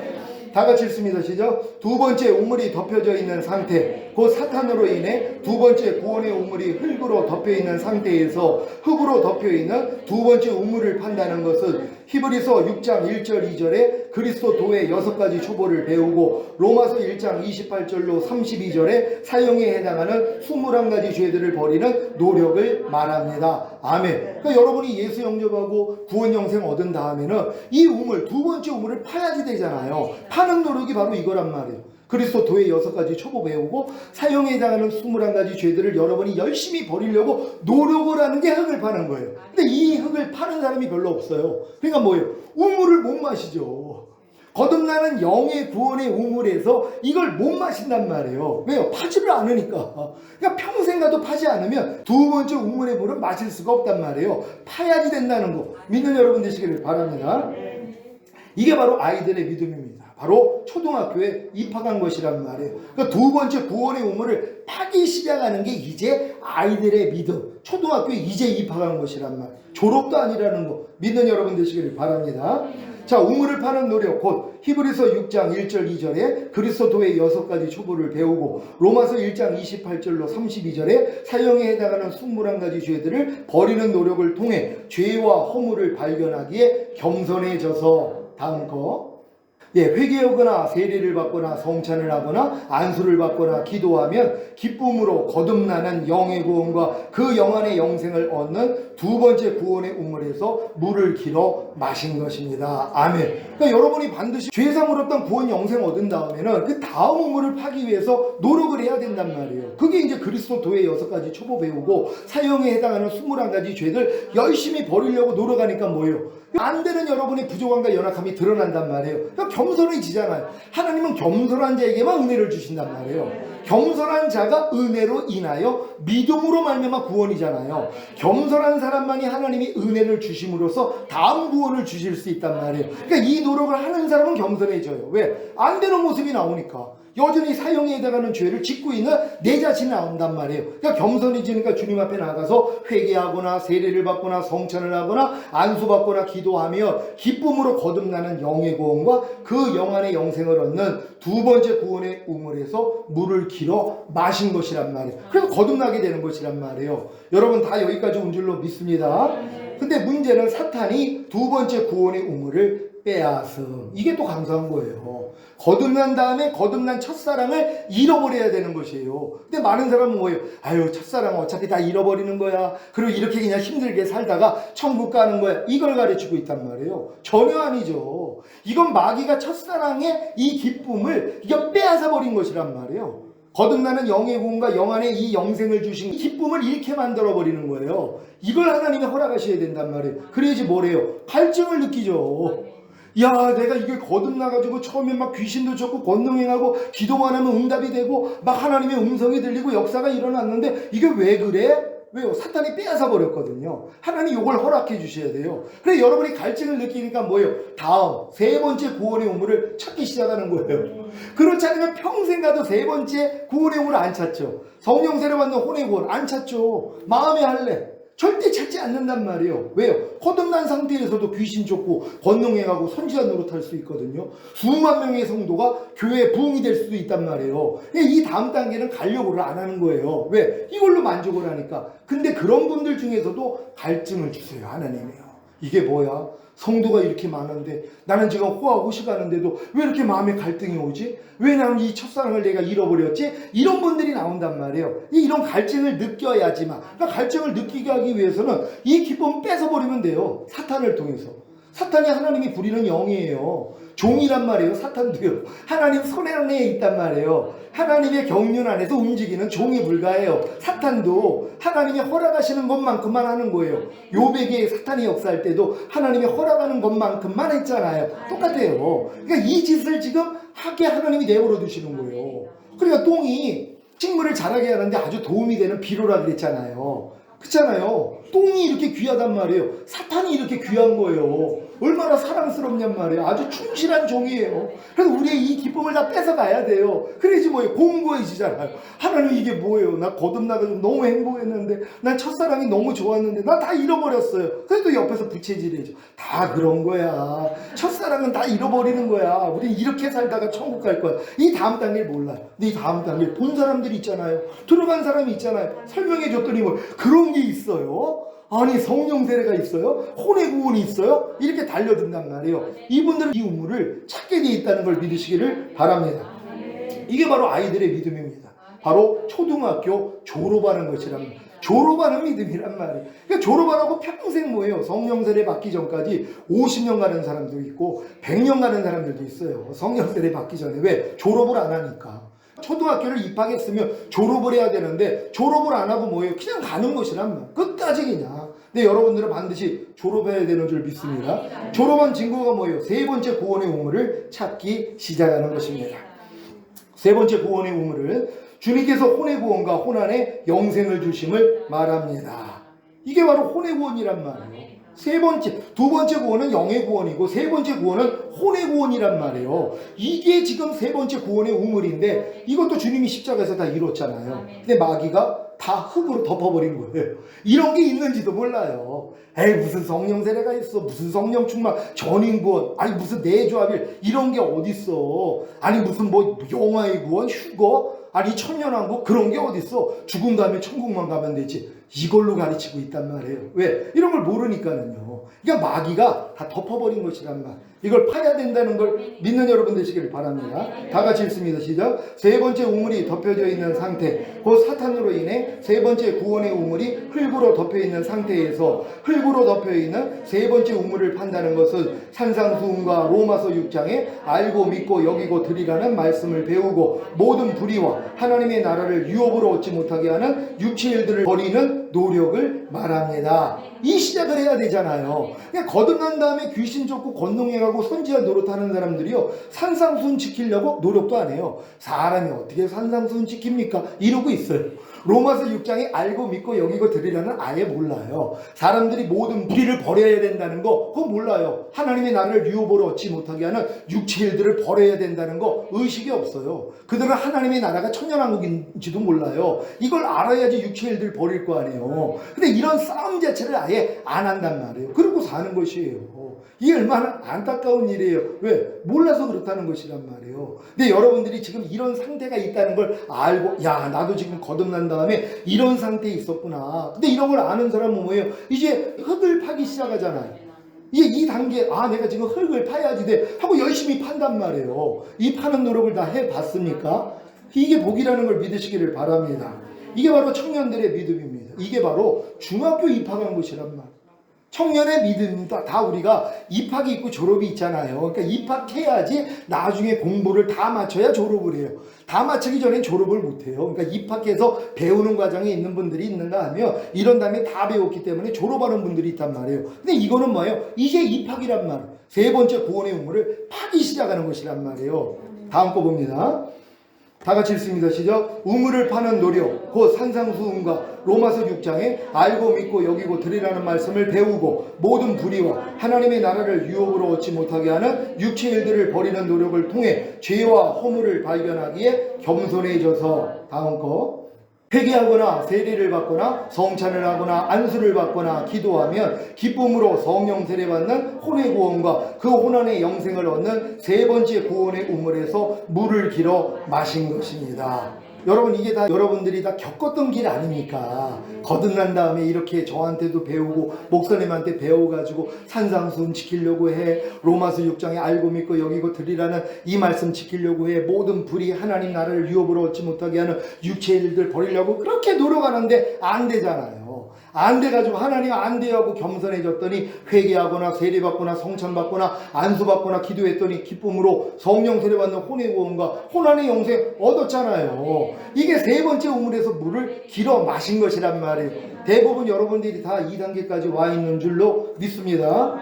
다 같이 읽습니다. 시작. 두 번째 우물이 덮여져 있는 상태, 곧 사탄으로 인해 두 번째 구원의 우물이 흙으로 덮여 있는 상태에서 흙으로 덮여 있는 두 번째 우물을 판다는 것은 히브리서 6장 1절 2절에 그리스도 도의 6가지 초보를 배우고 로마서 1장 28절로 32절에 사형에 해당하는 21가지 죄들을 버리는 노력을 말합니다. 아멘. 그러니까 여러분이 예수 영접하고 구원 영생 얻은 다음에는 이 우물, 두 번째 우물을 파야지 되잖아요. 파는 노력이 바로 이거란 말이에요. 그리스도 도의 6가지 초보 배우고 사형에 해당하는 21가지 죄들을 여러분이 열심히 버리려고 노력을 하는 게 흙을 파는 거예요. 근데 이 흙을 파는 사람이 별로 없어요. 그러니까 뭐예요? 우물을 못 마시죠. 거듭나는 영의 구원의 우물에서 이걸 못 마신단 말이에요. 왜요? 파지를 않으니까. 그러니까 평생 가도 파지 않으면 두 번째 우물의 물은 마실 수가 없단 말이에요. 파야지 된다는 거 믿는 여러분 되시기를 바랍니다. 이게 바로 아이들의 믿음입니다. 바로 초등학교에 입학한 것이란 말이에요. 그러니까 두 번째 구원의 우물을 파기 시작하는 게 이제 아이들의 믿음. 초등학교에 이제 입학한 것이란 말이에요. 졸업도 아니라는 거 믿는 여러분 되시길 바랍니다. 자, 우물을 파는 노력, 곧 히브리서 6장 1절 2절에 그리스도의 6가지 초보를 배우고 로마서 1장 28절로 32절에 사형에 해당하는 21가지 죄들을 버리는 노력을 통해 죄와 허물을 발견하기에 겸손해져서, 다음 거, 회개하거나 세례를 받거나 성찬을 하거나 안수를 받거나 기도하면 기쁨으로 거듭나는 영의 구원과 그 영안의 영생을 얻는 두 번째 구원의 우물에서 물을 길어 마신 것입니다. 아멘. 그러니까 여러분이 반드시 죄사물었던 구원 영생 얻은 다음에는 그 다음 우물을 파기 위해서 노력을 해야 된단 말이에요. 그게 이제 그리스도의 6가지 초보 배우고 사형에 해당하는 21가지 죄들 열심히 버리려고 노력하니까 뭐예요? 안 되는 여러분의 부족함과 연약함이 드러난단 말이에요. 그러니까 겸손해지잖아요. 하나님은 겸손한 자에게만 은혜를 주신단 말이에요. 겸손한 자가 은혜로 인하여 믿음으로 말미암아 구원이잖아요. 겸손한 사람만이 하나님이 은혜를 주심으로써 다음 구원을 주실 수 있단 말이에요. 그러니까 이 노력을 하는 사람은 겸손해져요. 왜? 안 되는 모습이 나오니까. 여전히 사형에 해당하는 죄를 짓고 있는 내 자신이 나온단 말이에요. 그러니까 겸손해지니까 주님 앞에 나가서 회개하거나 세례를 받거나 성찬을 하거나 안수받거나 기도하며 기쁨으로 거듭나는 영의 구원과 그 영안의 영생을 얻는 두 번째 구원의 우물에서 물을 길어 마신 것이란 말이에요. 그래서 거듭나게 되는 것이란 말이에요. 여러분 다 여기까지 온 줄로 믿습니다. 근데 문제는 사탄이 두 번째 구원의 우물을 빼앗음. 이게 또 감사한 거예요. 거듭난 다음에 거듭난 첫사랑을 잃어버려야 되는 것이에요. 근데 많은 사람은 뭐예요? 아유, 첫사랑 어차피 다 잃어버리는 거야. 그리고 이렇게 그냥 힘들게 살다가 천국 가는 거야. 이걸 가르치고 있단 말이에요. 전혀 아니죠. 이건 마귀가 첫사랑의 이 기쁨을 이거 빼앗아 버린 것이란 말이에요. 거듭나는 영의 구원과 영안의 이 영생을 주신 기쁨을 잃게 만들어버리는 거예요. 이걸 하나님이 허락하셔야 된단 말이에요. 그래야지 뭐래요? 갈증을 느끼죠. 야, 내가 이게 거듭나가지고 처음에 막 귀신도 쫓고 권능행하고 기도만 하면 응답이 되고 막 하나님의 음성이 들리고 역사가 일어났는데 이게 왜 그래? 왜요? 사탄이 빼앗아 버렸거든요. 하나님 이걸 허락해 주셔야 돼요. 그래 여러분이 갈증을 느끼니까 뭐예요? 다음 세 번째 구원의 우물을 찾기 시작하는 거예요. 그렇지 않으면 평생 가도 세 번째 구원의 우물을 안 찾죠. 성령 세례 받는 혼의 구원 안 찾죠. 마음의 할례 절대 찾지 않는단 말이에요. 왜요? 거듭난 상태에서도 귀신 쫓고 권능행하고 선지자 노릇할 수 있거든요. 수만 명의 성도가 교회에 부흥이 될 수도 있단 말이에요. 이 다음 단계는 가려고를 안 하는 거예요. 왜? 이걸로 만족을 하니까. 근데 그런 분들 중에서도 갈증을 주세요. 하나님이요. 이게 뭐야? 성도가 이렇게 많은데 나는 지금 호하고시 가는데도 왜 이렇게 마음에 갈등이 오지? 왜 나는 이 첫사랑을 내가 잃어버렸지? 이런 분들이 나온단 말이에요. 이런 갈증을 느껴야지만. 그러니까 갈증을 느끼게 하기 위해서는 이 기쁨을 뺏어버리면 돼요. 사탄을 통해서. 사탄이 하나님이 부리는 영이에요. 종이란 말이에요. 사탄도요. 하나님 손 안에 있단 말이에요. 하나님의 경륜 안에서 움직이는 종이 불과해요. 사탄도 하나님이 허락하시는 것만큼만 하는 거예요. 요백에 사탄이 역사할 때도 하나님이 허락하는 것만큼만 했잖아요. 똑같아요. 그러니까 이 짓을 지금 하게 하나님이 내버려 두시는 거예요. 그러니까 똥이 식물을 자라게 하는데 아주 도움이 되는 비료라 그랬잖아요. 그렇잖아요. 똥이 이렇게 귀하단 말이에요. 사탄이 이렇게 귀한 거예요. 얼마나 사랑스럽냔 말이에요. 아주 충실한 종이에요. 그래서 우리의 이 기쁨을 다 뺏어가야 돼요. 그래야지 뭐예요? 공고해지잖아요. 하나님 이게 뭐예요? 나 거듭나가지고 너무 행복했는데 난 첫사랑이 너무 좋았는데 나 다 잃어버렸어요. 그래도 옆에서 부채질해줘. 다 그런 거야. 첫사랑은 다 잃어버리는 거야. 우리 이렇게 살다가 천국 갈 거야. 이 다음 단계를 몰라요. 근데 이 다음 단계를 본 사람들이 있잖아요. 들어간 사람이 있잖아요. 설명해 줬더니 뭐 그런 게 있어요? 아니 성령 세례가 있어요? 혼의 구원이 있어요? 이렇게 달려든단 말이에요. 이분들은 이 우물을 찾게 되어 있다는 걸 믿으시기를 바랍니다. 이게 바로 아이들의 믿음입니다. 바로 초등학교 졸업하는 것이란 말이에요. 졸업하는 믿음이란 말이에요. 그러니까 졸업 안 하고 평생 뭐예요? 성령 세례 받기 전까지 50년 가는 사람도 있고 100년 가는 사람들도 있어요. 성령 세례 받기 전에. 왜? 졸업을 안 하니까. 초등학교를 입학했으면 졸업을 해야 되는데 졸업을 안 하고 뭐예요? 그냥 가는 것이란 말. 끝까지 그냥. 근데 여러분들은 반드시 졸업해야 되는 줄 믿습니다. 졸업한 친구가 뭐예요? 세 번째 구원의 우물을 찾기 시작하는 것입니다. 세 번째 구원의 우물을 주님께서 혼의 구원과 혼안의 영생을 주심을 말합니다. 이게 바로 혼의 구원이란 말이에요. 두 번째 구원은 영의 구원이고 세 번째 구원은 혼의 구원이란 말이에요. 이게 지금 세 번째 구원의 우물인데 이것도 주님이 십자가에서 다 이뤘잖아요. 근데 마귀가 다 흙으로 덮어버린 거예요. 이런 게 있는지도 몰라요. 에이, 무슨 성령 세례가 있어, 무슨 성령 충만, 전인 구원, 아니 무슨 내조합일 이런 게 어딨어. 아니 무슨 뭐 영화의 구원, 휴거, 아니 천년왕국 그런 게 어딨어. 죽은 다음에 천국만 가면 되지. 이걸로 가르치고 있단 말이에요. 왜? 이런 걸 모르니까는요. 그러니까 마귀가 다 덮어버린 것이란 말. 이걸 파야 된다는 걸 믿는 여러분 되시길 바랍니다. 다 같이 읽습니다. 시작. 세 번째 우물이 덮여져 있는 상태, 곧 사탄으로 인해 세 번째 구원의 우물이 흙으로 덮여 있는 상태에서 흙으로 덮여 있는 세 번째 우물을 판다는 것은 산상수훈과 로마서 6장에 알고 믿고 여기고 드리라는 말씀을 배우고 모든 불의와 하나님의 나라를 유업으로 얻지 못하게 하는 육체 일들을 버리는 노력을 말합니다. 이 시작을 해야 되잖아요. 그냥 거듭난 다음에 귀신 쫓고 권능해가고 선지자 노릇하는 사람들이요, 산상수훈 지키려고 노력도 안 해요. 사람이 어떻게 산상수훈 지킵니까? 이러고 있어요. 로마서 6장에 알고 믿고 여기고 드리라는 아예 몰라요. 사람들이 모든 불의를 버려야 된다는 거 그거 몰라요. 하나님의 나라를 유업으로 얻지 못하게 하는 육체 일들을 버려야 된다는 거 의식이 없어요. 그들은 하나님의 나라가 천년왕국인지도 몰라요. 이걸 알아야지 육체 일들을 버릴 거 아니에요. 근데 이런 싸움 자체를 아예 안 한단 말이에요. 그러고 사는 것이에요. 이게 얼마나 안타까운 일이에요. 왜? 몰라서 그렇다는 것이란 말이에요. 근데 여러분들이 지금 이런 상태가 있다는 걸 알고, 야, 나도 지금 거듭난 다음에 이런 상태에 있었구나. 근데 이런 걸 아는 사람은 뭐예요? 이제 흙을 파기 시작하잖아요. 이제 이 단계, 아, 내가 지금 흙을 파야지 돼 하고 열심히 판단 말이에요. 이 파는 노력을 다 해봤습니까? 이게 복이라는 걸 믿으시기를 바랍니다. 이게 바로 청년들의 믿음입니다. 이게 바로 중학교 입학한 것이란 말이에요. 청년의 믿음입니다. 다 우리가 입학이 있고 졸업이 있잖아요. 그러니까 입학해야지 나중에 공부를 다 마쳐야 졸업을 해요. 다 마치기 전엔 졸업을 못해요. 그러니까 입학해서 배우는 과정에 있는 분들이 있는가 하면 이런 다음에 다 배웠기 때문에 졸업하는 분들이 있단 말이에요. 근데 이거는 뭐예요? 이게 입학이란 말이에요. 세 번째 구원의 우물을 파기 시작하는 것이란 말이에요. 다음 거 봅니다. 다 같이 읽습니다. 시작. 우물을 파는 노력, 곧 산상수훈과 로마서 6장에 알고 믿고 여기고 드리라는 말씀을 배우고 모든 불의와 하나님의 나라를 유업으로 얻지 못하게 하는 육체 일들을 버리는 노력을 통해 죄와 허물을 발견하기에 겸손해져서, 다음 거, 회개하거나 세례를 받거나 성찬을 하거나 안수를 받거나 기도하면 기쁨으로 성령 세례 받는 혼의 구원과 그 혼안의 영생을 얻는 세 번째 구원의 우물에서 물을 길어 마신 것입니다. 여러분, 이게 다 여러분들이 다 겪었던 길 아닙니까? 거듭난 다음에 이렇게 저한테도 배우고 목사님한테 배워가지고 산상수훈 지키려고 해, 로마서 6장에 알고 믿고 여기고 드리라는 이 말씀 지키려고 해, 모든 불의 하나님 나라를 유업으로 얻지 못하게 하는 육체 일들 버리려고 그렇게 노력하는데 안 되잖아요. 안 돼가지고 하나님 안 돼요 하고 겸손해졌더니 회개하거나 세례받거나 성찬받거나 안수받거나 기도했더니 기쁨으로 성령 세례받는 혼의 구원과 혼안의 영생 얻었잖아요. 이게 세 번째 우물에서 물을 길어 마신 것이란 말이에요. 대부분 여러분들이 다 2단계까지 와 있는 줄로 믿습니다.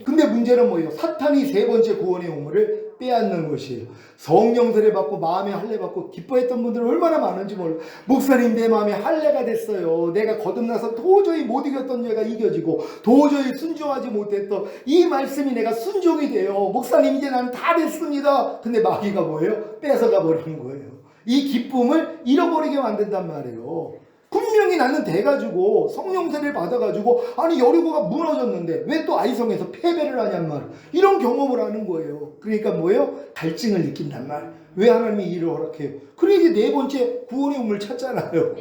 근데 문제는 뭐예요? 사탄이 세 번째 구원의 우물을 빼앗는 것이에요. 성령 세례 받고 마음에 할례 받고 기뻐했던 분들은 얼마나 많은지 몰라요. 목사님, 내 마음에 할례가 됐어요. 내가 거듭나서 도저히 못 이겼던 죄가 이겨지고 도저히 순종하지 못했던 이 말씀이 내가 순종이 돼요. 목사님, 이제 나는 다 됐습니다. 근데 마귀가 뭐예요? 뺏어가 버리는 거예요. 이 기쁨을 잃어버리게 만든단 말이에요. 분명히 나는 돼가지고 성령 세례를 받아가지고 아니 여리고가 무너졌는데 왜 또 아이성에서 패배를 하냔 말, 이런 경험을 하는 거예요. 그러니까 뭐예요? 갈증을 느낀단 말. 왜 하나님이 이를 허락해요? 그래 이제 네 번째 구원의 우물 찾잖아요.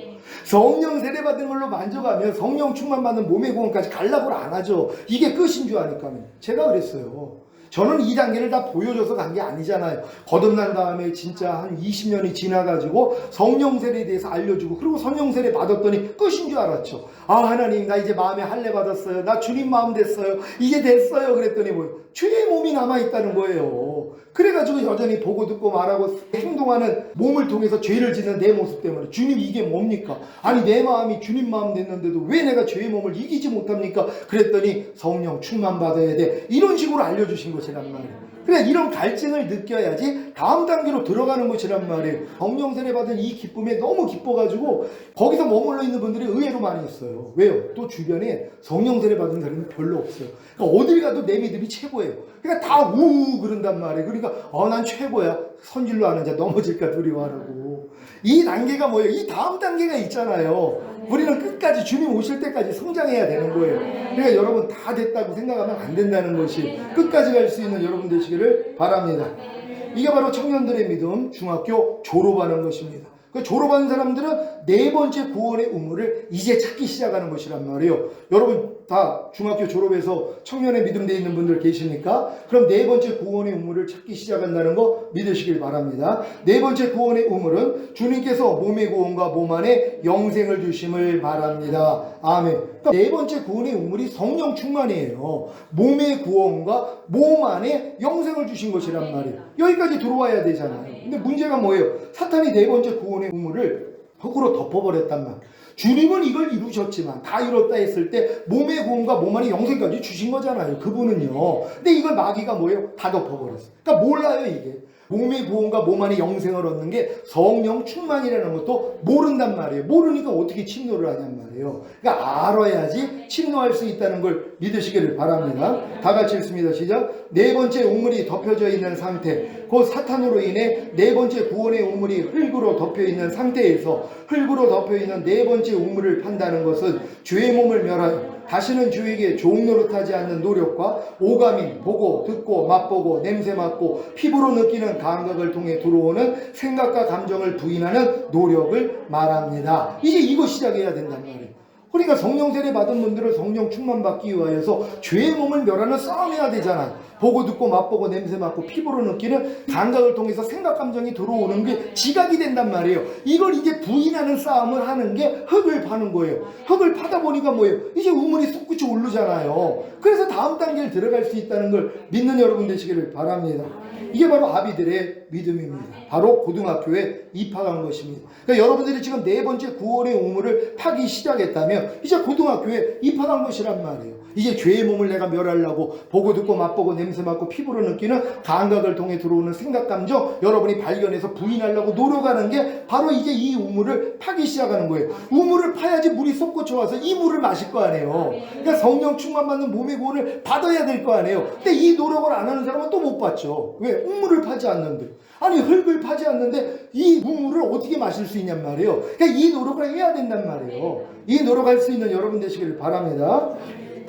성령 세례 받은 걸로 만족하면 성령 충만 받는 몸의 구원까지 가려고 안 하죠. 이게 끝인 줄 아니까요. 제가 그랬어요. 저는 이 단계를 다 보여줘서 간 게 아니잖아요. 거듭난 다음에 진짜 한 20년이 지나가지고 성령 세례에 대해서 알려주고 그리고 성령 세례 받았더니 끝인 줄 알았죠. 아, 하나님, 나 이제 마음에 할례 받았어요. 나 주님 마음 됐어요. 이제 됐어요. 그랬더니 뭐예요? 죄의 몸이 남아있다는 거예요. 그래가지고 여전히 보고 듣고 말하고 행동하는 몸을 통해서 죄를 짓는 내 모습 때문에 주님, 이게 뭡니까? 아니, 내 마음이 주님 마음 됐는데도 왜 내가 죄의 몸을 이기지 못합니까? 그랬더니 성령 충만 받아야 돼. 이런 식으로 알려주신 것이란 말이에요. 그래, 이런 갈증을 느껴야지 다음 단계로 들어가는 것이란 말이에요. 성령 세례 받은 이 기쁨에 너무 기뻐가지고 거기서 머물러 있는 분들이 의외로 많이 있어요. 왜요? 또 주변에 성령 세례 받은 사람이 별로 없어요. 그러니까 어딜 가도 내 믿음이 최고예요. 그러니까 다 우우 그런단 말이에요. 그러니까 난 최고야. 선질로 하는 자 넘어질까 두려워하라고. 이 단계가 뭐예요? 이 다음 단계가 있잖아요. 우리는 끝까지 주님 오실 때까지 성장해야 되는 거예요. 그러니까 여러분 다 됐다고 생각하면 안 된다는 것이 끝까지 갈 수 있는 여러분 되시기를 바랍니다. 이게 바로 청년들의 믿음, 중학교 졸업하는 것입니다. 그 졸업한 사람들은 네 번째 구원의 우물을 이제 찾기 시작하는 것이란 말이에요. 여러분 다 중학교 졸업해서 청년의 믿음 돼 있는 분들 계십니까? 그럼 네 번째 구원의 우물을 찾기 시작한다는 거 믿으시길 바랍니다. 네 번째 구원의 우물은 주님께서 몸의 구원과 몸 안에 영생을 주심을 바랍니다. 아멘. 그러니까 네 번째 구원의 우물이 성령 충만이에요. 몸의 구원과 몸 안에 영생을 주신 것이란 말이에요. 여기까지 들어와야 되잖아요. 근데 문제가 뭐예요? 사탄이 네 번째 구원의 우물을 흙으로 덮어버렸단 말이에요. 주님은 이걸 이루셨지만 다 이뤘다 했을 때 몸의 구원과 몸 안에 영생까지 주신 거잖아요. 그분은요. 근데 이걸 마귀가 뭐예요? 다 덮어버렸어요. 그러니까 몰라요 이게. 몸의 구원과 몸 안에 영생을 얻는 게 성령 충만이라는 것도 모른단 말이에요. 모르니까 어떻게 침노를 하냔 말이에요. 그러니까 알아야지 침노할 수 있다는 걸 믿으시기를 바랍니다. 다 같이 읽습니다. 시작. 네 번째 우물이 덮여져 있는 상태, 곧 사탄으로 인해 네 번째 구원의 우물이 흙으로 덮여 있는 상태에서 흙으로 덮여 있는 네 번째 우물을 판다는 것은 죄의 몸을 멸하여 다시는 주에게 종노릇하지 않는 노력과 오감인 보고 듣고 맛보고 냄새 맡고 피부로 느끼는 감각을 통해 들어오는 생각과 감정을 부인하는 노력을 말합니다. 이제 이거 시작해야 된단 말이에요. 그러니까 성령 세례 받은 분들은 성령 충만 받기 위하여서 죄의 몸을 멸하는 싸움해야 되잖아요. 보고 듣고 맛보고 냄새 맡고 피부로 느끼는 감각을 통해서 생각 감정이 들어오는 게 지각이 된단 말이에요. 이걸 이제 부인하는 싸움을 하는 게 흙을 파는 거예요. 흙을 파다 보니까 뭐예요? 이제 우물이 솟구쳐 오르잖아요. 그래서 다음 단계를 들어갈 수 있다는 걸 믿는 여러분 되시기를 바랍니다. 이게 바로 아비들의 믿음입니다. 바로 고등학교에 입학한 것입니다. 그러니까 여러분들이 지금 네 번째 구원의 우물을 파기 시작했다면 이제 고등학교에 입학한 것이란 말이에요. 이제 죄의 몸을 내가 멸하려고 보고 듣고 맛보고 냄새 맡고 피부로 느끼는 감각을 통해 들어오는 생각 감정 여러분이 발견해서 부인하려고 노력하는 게 바로 이제 이 우물을 파기 시작하는 거예요. 우물을 파야지 물이 솟구쳐 와서 이 물을 마실 거 아니에요. 그러니까 성령 충만 받는 몸의 구원을 받아야 될 거 아니에요. 근데 이 노력을 안 하는 사람은 또 못 받죠. 왜? 우물을 파지 않는데. 아니 흙을 파지 않는데 이 우물을 어떻게 마실 수 있냔 말이에요. 그러니까 이 노력을 해야 된단 말이에요. 이 노력할 수 있는 여러분 되시기를 바랍니다.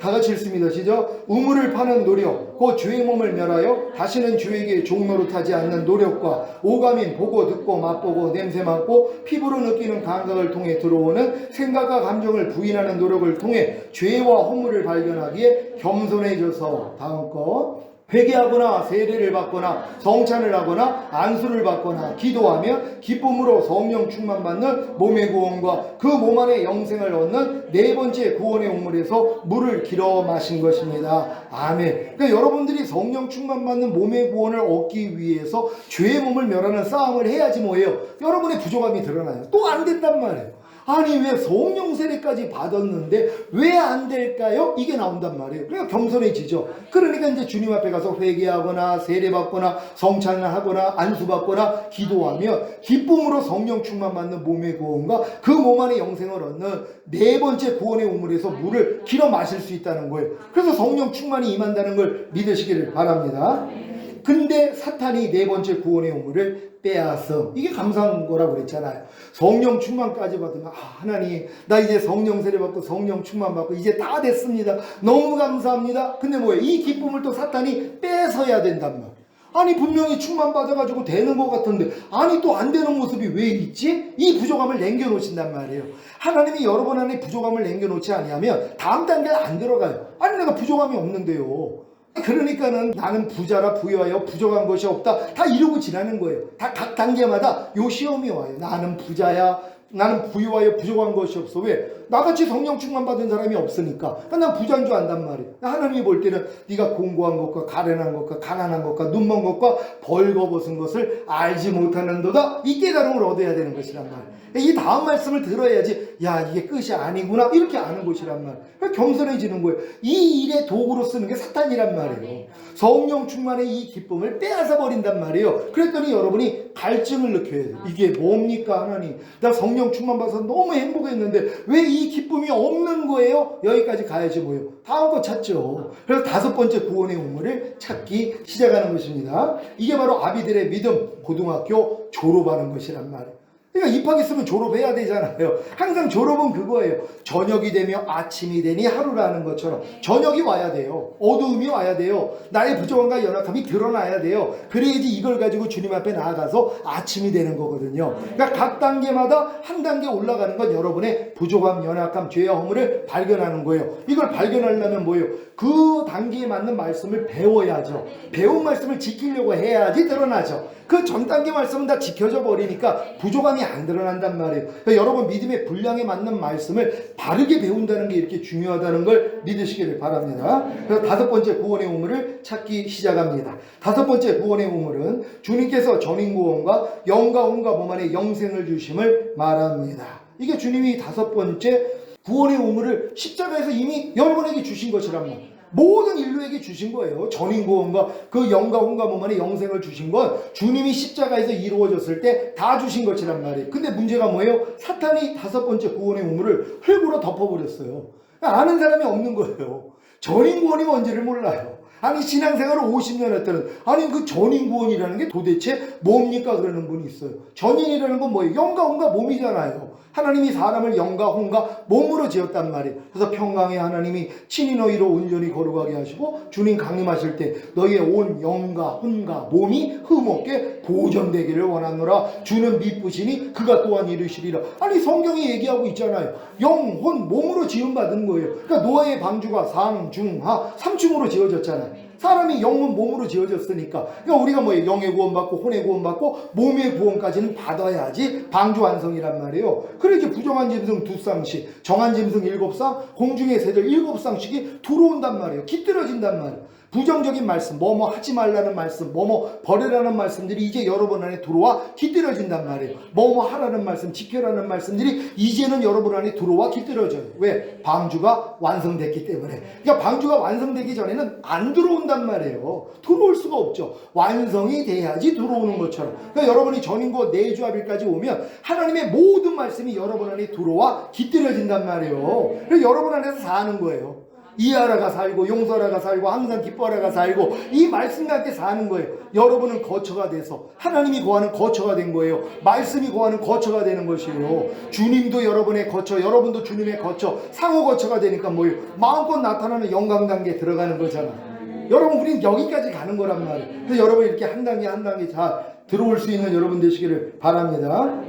다 같이 읽습니다. 시작. 우물을 파는 노력, 곧 죄의 몸을 멸하여 다시는 주에게 종노릇하지 않는 노력과 오감인 보고 듣고 맛보고 냄새 맡고 피부로 느끼는 감각을 통해 들어오는 생각과 감정을 부인하는 노력을 통해 죄와 허물을 발견하기에 겸손해져서 다음 거 회개하거나 세례를 받거나 성찬을 하거나 안수를 받거나 기도하며 기쁨으로 성령 충만 받는 몸의 구원과 그 몸 안에 영생을 얻는 네 번째 구원의 우물에서 물을 길어 마신 것입니다. 아멘. 그러니까 여러분들이 성령 충만 받는 몸의 구원을 얻기 위해서 죄의 몸을 멸하는 싸움을 해야지 뭐예요? 여러분의 부족함이 드러나요. 또 안 된단 말이에요. 아니 왜 성령 세례까지 받았는데 왜 안 될까요? 이게 나온단 말이에요. 그러니까 겸손해지죠. 그러니까 이제 주님 앞에 가서 회개하거나 세례 받거나 성찬을 하거나 안수 받거나 기도하며 기쁨으로 성령 충만 받는 몸의 구원과 그 몸 안에 영생을 얻는 네 번째 구원의 우물에서 물을 길어 마실 수 있다는 거예요. 그래서 성령 충만이 임한다는 걸 믿으시기를 바랍니다. 근데 사탄이 네 번째 구원의 우물을 빼앗어. 이게 감사한 거라고 그랬잖아요. 성령 충만까지 받으면 하나님 나 이제 성령 세례 받고 성령 충만 받고 이제 다 됐습니다. 너무 감사합니다. 근데 뭐예요? 이 기쁨을 또 사탄이 뺏어야 된단 말이에요. 아니 분명히 충만 받아가지고 되는 것 같은데 아니 또 안 되는 모습이 왜 있지? 이 부족함을 남겨놓으신단 말이에요. 하나님이 여러분 안에 부족함을 남겨놓지 아니하면 다음 단계에 안 들어가요. 아니 내가 부족함이 없는데요. 그러니까는 나는 부자라 부유하여 부족한 것이 없다 다 이러고 지나는 거예요. 다 각 단계마다 요 시험이 와요. 나는 부자야, 나는 부유하여 부족한 것이 없어. 왜? 나같이 성령 충만 받은 사람이 없으니까. 난 부자인 줄 안단 말이에요. 하나님이 볼 때는 네가 공고한 것과 가련한 것과 가난한 것과 눈먼 것과 벌거벗은 것을 알지 못하는도다. 이 깨달음을 얻어야 되는 것이란 말이에요. 이 다음 말씀을 들어야지 야 이게 끝이 아니구나 이렇게 아는 것이란 말이에요. 겸손해지는 거예요. 이 일의 도구로 쓰는 게 사탄이란 말이에요. 성령 충만의 이 기쁨을 빼앗아 버린단 말이에요. 그랬더니 여러분이 갈증을 느껴야 돼요. 이게 뭡니까 하나님, 나 성령 충만 받아서 너무 행복했는데 왜 이 기쁨이 없는 거예요? 여기까지 가야지 뭐예요? 다음 거 찾죠. 그래서 다섯 번째 구원의 우물을 찾기 시작하는 것입니다. 이게 바로 아비들의 믿음 고등학교 졸업하는 것이란 말이에요. 그러니까 입학했으면 졸업해야 되잖아요. 항상 졸업은 그거예요. 저녁이 되며 아침이 되니 하루라는 것처럼 저녁이 와야 돼요. 어두움이 와야 돼요. 나의 부족함과 연약함이 드러나야 돼요. 그래야지 이걸 가지고 주님 앞에 나아가서 아침이 되는 거거든요. 그러니까 각 단계마다 한 단계 올라가는 건 여러분의 부족함, 연약함, 죄와 허물을 발견하는 거예요. 이걸 발견하려면 뭐예요? 그 단계에 맞는 말씀을 배워야죠. 배운 말씀을 지키려고 해야지 드러나죠. 그 전 단계 말씀은 다 지켜져 버리니까 부족함이 안 드러난단 말이에요. 그러니까 여러분 믿음의 분량에 맞는 말씀을 바르게 배운다는 게 이렇게 중요하다는 걸 믿으시기를 바랍니다. 그래서 다섯 번째 구원의 우물을 찾기 시작합니다. 다섯 번째 구원의 우물은 주님께서 전인구원과 영과 혼과 몸 안에 영생을 주심을 말합니다. 이게 주님이 다섯 번째 구원의 우물을 십자가에서 이미 여러분에게 주신 것이란 말이에요. 모든 인류에게 주신 거예요. 전인구원과 그 영과 혼과 몸 안에 영생을 주신 건 주님이 십자가에서 이루어졌을 때 다 주신 것이란 말이에요. 근데 문제가 뭐예요? 사탄이 다섯 번째 구원의 우물을 흙으로 덮어버렸어요. 아는 사람이 없는 거예요. 전인구원이 뭔지를 몰라요. 아니 신앙생활을 50년 했다는 아니 그 전인구원이라는 게 도대체 뭡니까? 그러는 분이 있어요. 전인이라는 건 뭐예요? 영과 혼과 몸이잖아요. 하나님이 사람을 영과 혼과 몸으로 지었단 말이에요. 그래서 평강의 하나님이 친히 너희로 온전히 거룩하게 하시고 주님 강림하실 때 너희의 온 영과 혼과 몸이 흠없게 보존되기를 원하노라. 주는 미쁘시니 그가 또한 이루시리라. 아니 성경이 얘기하고 있잖아요. 영, 혼, 몸으로 지음받은 거예요. 그러니까 노아의 방주가 상, 중, 하 3층으로 지어졌잖아요. 사람이 영은 몸으로 지어졌으니까 그러니까 우리가 뭐예요? 영의 구원받고 혼의 구원받고 몸의 구원까지는 받아야지 방주 완성이란 말이에요. 그러니까 부정한 짐승 2쌍씩 정한 짐승 7쌍 공중의 새들 7쌍씩이 들어온단 말이에요. 깃들어진단 말이에요. 부정적인 말씀, 뭐뭐 하지 말라는 말씀, 뭐뭐 버리라는 말씀들이 이제 여러분 안에 들어와 깃들어진단 말이에요. 뭐뭐 하라는 말씀, 지켜라는 말씀들이 이제는 여러분 안에 들어와 깃들어져요. 왜? 방주가 완성됐기 때문에. 그러니까 방주가 완성되기 전에는 안 들어온단 말이에요. 들어올 수가 없죠. 완성이 돼야지 들어오는 것처럼. 그러니까 여러분이 전인구 내주합일까지 오면 하나님의 모든 말씀이 여러분 안에 들어와 깃들어진단 말이에요. 그래서 여러분 안에서 사는 거예요. 이해하라가 살고 용서하라가 살고 항상 기뻐하라가 살고 이 말씀과 함께 사는 거예요. 여러분은 거처가 돼서 하나님이 거하는 거처가 된 거예요. 말씀이 거하는 거처가 되는 것이에요. 주님도 여러분의 거처, 여러분도 주님의 거처, 상호 거처가 되니까 뭐예요? 마음껏 나타나는 영광 단계에 들어가는 거잖아. 여러분 우리는 여기까지 가는 거란 말이에요. 그래서 여러분 이렇게 한 단계 한 단계 잘 들어올 수 있는 여러분 되시기를 바랍니다.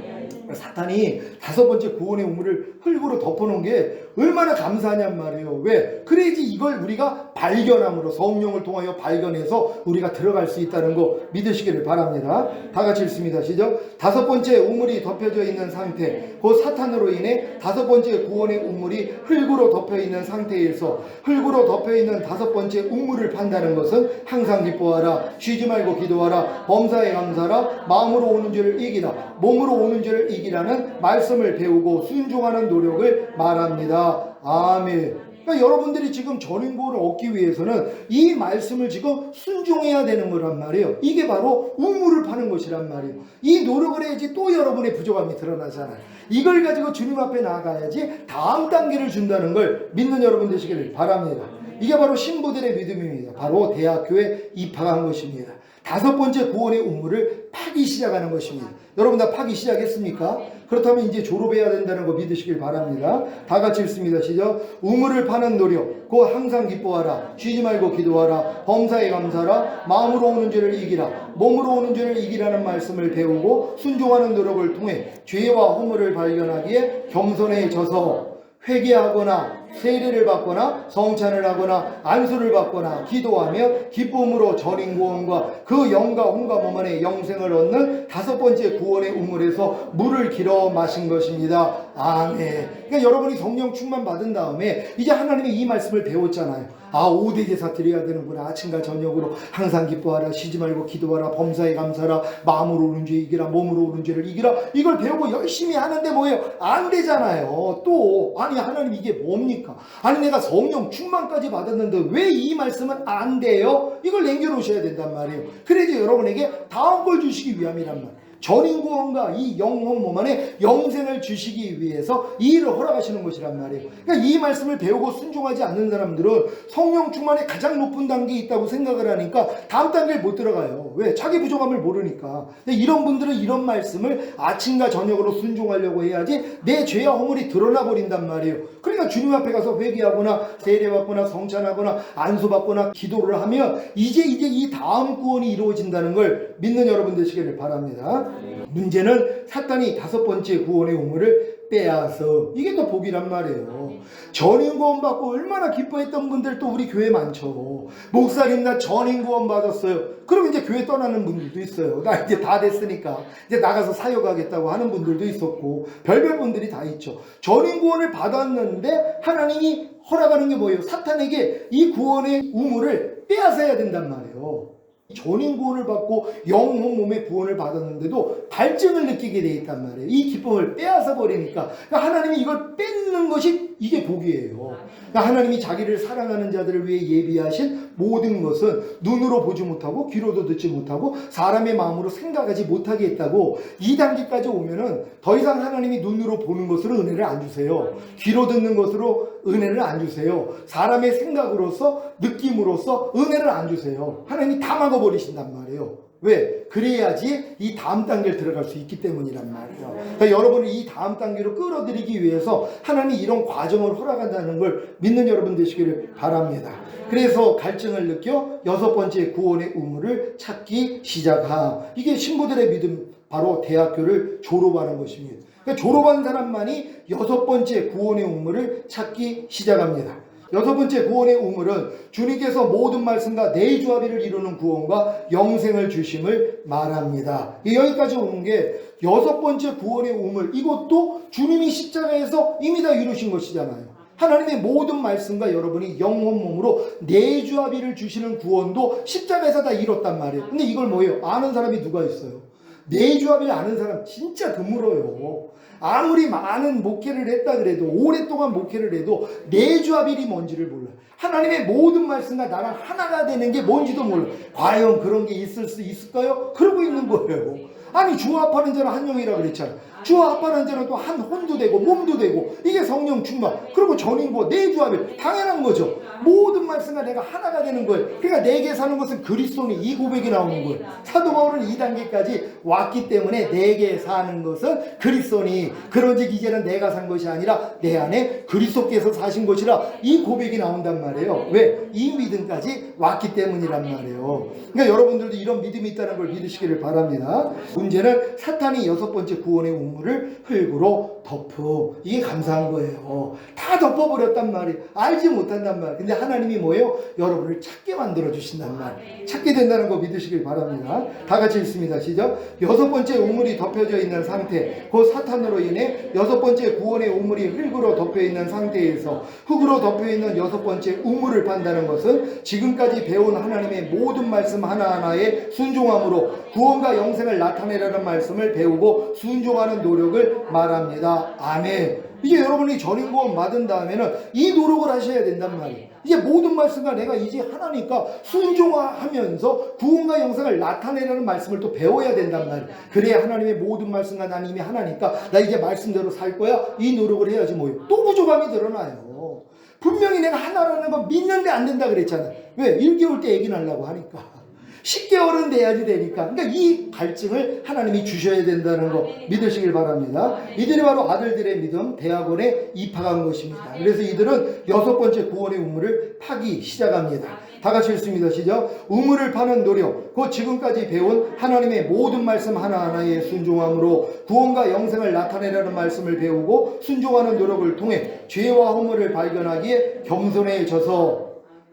사탄이 다섯 번째 구원의 우물을 흙으로 덮어놓은 게 얼마나 감사하냔 말이에요. 왜? 그래야지 이걸 우리가 발견함으로 성령을 통하여 발견해서 우리가 들어갈 수 있다는 거 믿으시기를 바랍니다. 다 같이 읽습니다. 시작. 다섯 번째 우물이 덮여져 있는 상태, 그 사탄으로 인해 다섯 번째 구원의 우물이 흙으로 덮여 있는 상태에서 흙으로 덮여 있는 다섯 번째 우물을 판다는 것은 항상 기뻐하라, 쉬지 말고 기도하라, 범사에 감사하라, 마음으로 오는 죄를 이기라, 몸으로 오는 죄를 이기라는 말씀을 배우고 순종하는 노력을 말합니다. 아멘. 그러니까 여러분들이 지금 전인구원을 얻기 위해서는 이 말씀을 지금 순종해야 되는 거란 말이에요. 이게 바로 우물을 파는 것이란 말이에요. 이 노력을 해야지 또 여러분의 부족함이 드러나잖아요. 이걸 가지고 주님 앞에 나가야지 다음 단계를 준다는 걸 믿는 여러분 되시기를 바랍니다. 이게 바로 신부들의 믿음입니다. 바로 대학교에 입학한 것입니다. 다섯 번째 구원의 우물을 파기 시작하는 것입니다. 여러분 다 파기 시작했습니까? 그렇다면 이제 졸업해야 된다는 거 믿으시길 바랍니다. 다 같이 읽습니다. 시작. 우물을 파는 노력, 곧 항상 기뻐하라, 쉬지 말고 기도하라, 범사에 감사하라, 마음으로 오는 죄를 이기라, 몸으로 오는 죄를 이기라는 말씀을 배우고 순종하는 노력을 통해 죄와 허물을 발견하기에 겸손해져서 회개하거나 세례를 받거나 성찬을 하거나 안수를 받거나 기도하며 기쁨으로 전인구원과 그 영과 혼과 몸 안에 영생을 얻는 다섯 번째 구원의 우물에서 물을 길어 마신 것입니다. 아멘. 그러니까 여러분이 성령 충만 받은 다음에 이제 하나님이 이 말씀을 배웠잖아요. 아, 5대 제사 드려야 되는구나. 아침과 저녁으로 항상 기뻐하라, 쉬지 말고 기도하라, 범사에 감사하라, 마음으로 오는 죄 이기라, 몸으로 오는 죄를 이기라. 이걸 배우고 열심히 하는데 뭐예요? 안 되잖아요. 또 아니 하나님 이게 뭡니까? 아니 내가 성령 충만까지 받았는데 왜 이 말씀은 안 돼요? 이걸 남겨놓으셔야 된단 말이에요. 그래야지 여러분에게 다음 걸 주시기 위함이란 말이에요. 전인 구원과 이 영혼 몸 안에 영생을 주시기 위해서 이 일을 허락하시는 것이란 말이에요. 그러니까 이 말씀을 배우고 순종하지 않는 사람들은 성령 충만의 가장 높은 단계에 있다고 생각을 하니까 다음 단계를 못 들어가요. 왜? 자기 부족함을 모르니까. 근데 이런 분들은 이런 말씀을 아침과 저녁으로 순종하려고 해야지 내 죄와 허물이 드러나 버린단 말이에요. 그러니까 주님 앞에 가서 회개하거나 세례받거나 성찬하거나 안수받거나 기도를 하면 이제 이 다음 구원이 이루어진다는 걸 믿는 여러분 되시기를 바랍니다. 문제는 사탄이 다섯 번째 구원의 우물을 빼앗어. 이게 또 복이란 말이에요. 전인 구원 받고 얼마나 기뻐했던 분들 또 우리 교회 많죠. 목사님 나 전인 구원 받았어요. 그럼 이제 교회 떠나는 분들도 있어요. 나 이제 다 됐으니까 이제 나가서 사역하겠다고 하는 분들도 있었고 별별 분들이 다 있죠. 전인 구원을 받았는데 하나님이 허락하는 게 뭐예요? 사탄에게 이 구원의 우물을 빼앗아야 된단 말이에요. 전인 구원을 받고 영혼 몸의 구원을 받았는데도 갈증을 느끼게 돼 있단 말이에요. 이 기쁨을 빼앗아 버리니까. 그러니까 하나님이 이걸 뺏는 것이 이게 복이에요. 그러니까 하나님이 자기를 사랑하는 자들을 위해 예비하신 모든 것은 눈으로 보지 못하고 귀로도 듣지 못하고 사람의 마음으로 생각하지 못하게 했다고. 이 단계까지 오면은 더 이상 하나님이 눈으로 보는 것으로 은혜를 안 주세요. 귀로 듣는 것으로 은혜를 안 주세요. 사람의 생각으로서 느낌으로서 은혜를 안 주세요. 하나님이 다 막아버리신단 말이에요. 왜? 그래야지 이 다음 단계를 들어갈 수 있기 때문이란 말이에요. 그러니까 여러분을 이 다음 단계로 끌어들이기 위해서 하나님이 이런 과정을 허락한다는 걸 믿는 여러분 되시기를 바랍니다. 그래서 갈증을 느껴 여섯 번째 구원의 우물을 찾기 시작하. 이게 신부들의 믿음, 바로 대학교를 졸업하는 것입니다. 그러니까 졸업한 사람만이 여섯 번째 구원의 우물을 찾기 시작합니다. 여섯 번째 구원의 우물은 주님께서 모든 말씀과 내주합의를 이루는 구원과 영생을 주심을 말합니다. 여기까지 오는 게 여섯 번째 구원의 우물, 이것도 주님이 십자가에서 이미 다 이루신 것이잖아요. 하나님의 모든 말씀과 여러분이 영혼 몸으로 내주합의를 주시는 구원도 십자가에서 다 이뤘단 말이에요. 근데 이걸 뭐예요? 아는 사람이 누가 있어요? 내주합의를 아는 사람 진짜 드물어요. 아무리 많은 목회를 했다 그래도, 오랫동안 목회를 해도 내주합일이 뭔지를 몰라요. 하나님의 모든 말씀과 나랑 하나가 되는 게 뭔지도 몰라요. 과연 그런 게 있을 수 있을까요? 그러고 있는 거예요. 아니 주와 합하는 자는 한 영이라 그랬잖아. 주와 합하는 자는 또 한 혼도 되고 몸도 되고, 이게 성령 충만. 그리고 전인고 내주합일 당연한 거죠. 모든 말씀과 내가 하나가 되는 거예요. 그러니까 내게 사는 것은 그리스도니, 이 고백이 나오는 거예요. 사도 바울은 이 단계까지 왔기 때문에 내게 사는 것은 그리스도니, 그런즉 이제는 내가 산 것이 아니라 내 안에 그리스도께서 사신 것이라, 이 고백이 나온단 말이에요. 왜? 이 믿음까지 왔기 때문이란 말이에요. 그러니까 여러분들도 이런 믿음이 있다는 걸 믿으시기를 바랍니다. 문제는 사탄이 여섯 번째 구원의 우물을 흙으로 덮어. 이게 감사한 거예요. 다 덮어버렸단 말이에요. 알지 못한단 말이에요. 근데 하나님이 뭐예요? 여러분을 찾게 만들어 주신단 말이에요. 찾게 된다는 거 믿으시길 바랍니다. 다 같이 읽습니다. 시작. 여섯 번째 우물이 덮여져 있는 상태, 곧 사탄으로 인해 여섯 번째 구원의 우물이 흙으로 덮여 있는 상태에서 흙으로 덮여 있는 여섯 번째 우물을 판다는 것은 지금까지 배운 하나님의 모든 말씀 하나하나에 순종함으로 구원과 영생을 나타내라는 말씀을 배우고 순종하는 노력을 말합니다. 아멘. 이제 여러분이 전인 구원 받은 다음에는 이 노력을 하셔야 된단 말이에요. 이제 모든 말씀과 내가 이제 하나니까 순종하면서 구원과 영생을 나타내라는 말씀을 또 배워야 된단 말이에요. 그래야 하나님의 모든 말씀과 난 이미 하나니까 나 이제 말씀대로 살 거야. 이 노력을 해야지 뭐예요. 또 부족함이 드러나요. 분명히 내가 하나라는 거 믿는데 안 된다 그랬잖아요. 왜? 1개월 때 얘기 하려고 하니까. 10개월은 돼야지 되니까. 그러니까 이 갈증을 하나님이 주셔야 된다는 거 믿으시길 바랍니다. 이들이 바로 아들들의 믿음 대학원에 입학한 것입니다. 그래서 이들은 여섯 번째 구원의 우물을 파기 시작합니다. 다 같이 읽습니다. 시작. 우물을 파는 노력, 곧 지금까지 배운 하나님의 모든 말씀 하나하나에 순종함으로 구원과 영생을 나타내라는 말씀을 배우고 순종하는 노력을 통해 죄와 허물을 발견하기에 겸손해져서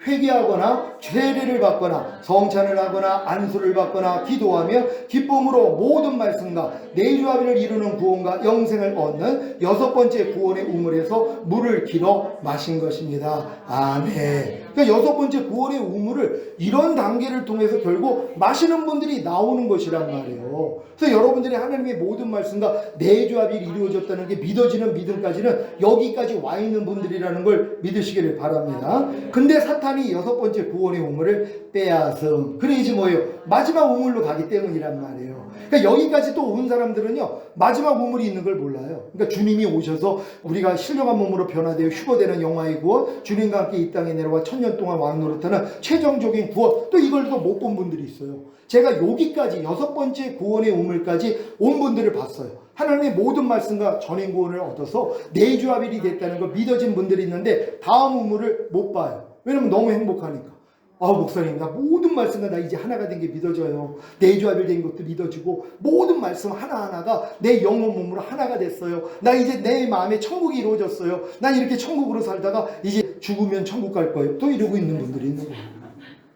회개하거나 세례를 받거나 성찬을 하거나 안수를 받거나 기도하며 기쁨으로 모든 말씀과 내주합의를 이루는 구원과 영생을 얻는 여섯 번째 구원의 우물에서 물을 길어 마신 것입니다. 아멘. 그러니까 여섯 번째 구원의 우물을 이런 단계를 통해서 결국 마시는 분들이 나오는 것이란 말이에요. 그래서 여러분들이 하나님의 모든 말씀과 내조합이 이루어졌다는 게 믿어지는 믿음까지는 여기까지 와 있는 분들이라는 걸 믿으시기를 바랍니다. 근데 사탄이 여섯 번째 구원의 우물을 빼앗음. 그래야지 뭐예요? 마지막 우물로 가기 때문이란 말이에요. 그러니까 여기까지 또 온 사람들은요, 마지막 우물이 있는 걸 몰라요. 그러니까 주님이 오셔서 우리가 신령한 몸으로 변화되어 휴거되는 영화의 구원, 주님과 함께 이 땅에 내려와 천년 동안 왕 노릇하는 최종적인 구원, 또 이걸 또 못 본 분들이 있어요. 제가 여기까지 여섯 번째 구원의 우물까지 온 분들을 봤어요. 하나님의 모든 말씀과 전인 구원을 얻어서 내주합일이 됐다는 걸 믿어진 분들이 있는데 다음 우물을 못 봐요. 왜냐면 너무 행복하니까. 목사님, 나 모든 말씀과 나 이제 하나가 된 게 믿어져요. 내주합일 된 것도 믿어지고 모든 말씀 하나하나가 내 영혼 몸으로 하나가 됐어요. 나 이제 내 마음에 천국이 이루어졌어요. 난 이렇게 천국으로 살다가 이제 죽으면 천국 갈 거예요. 또 이러고 있는 분들이 있는 거예요.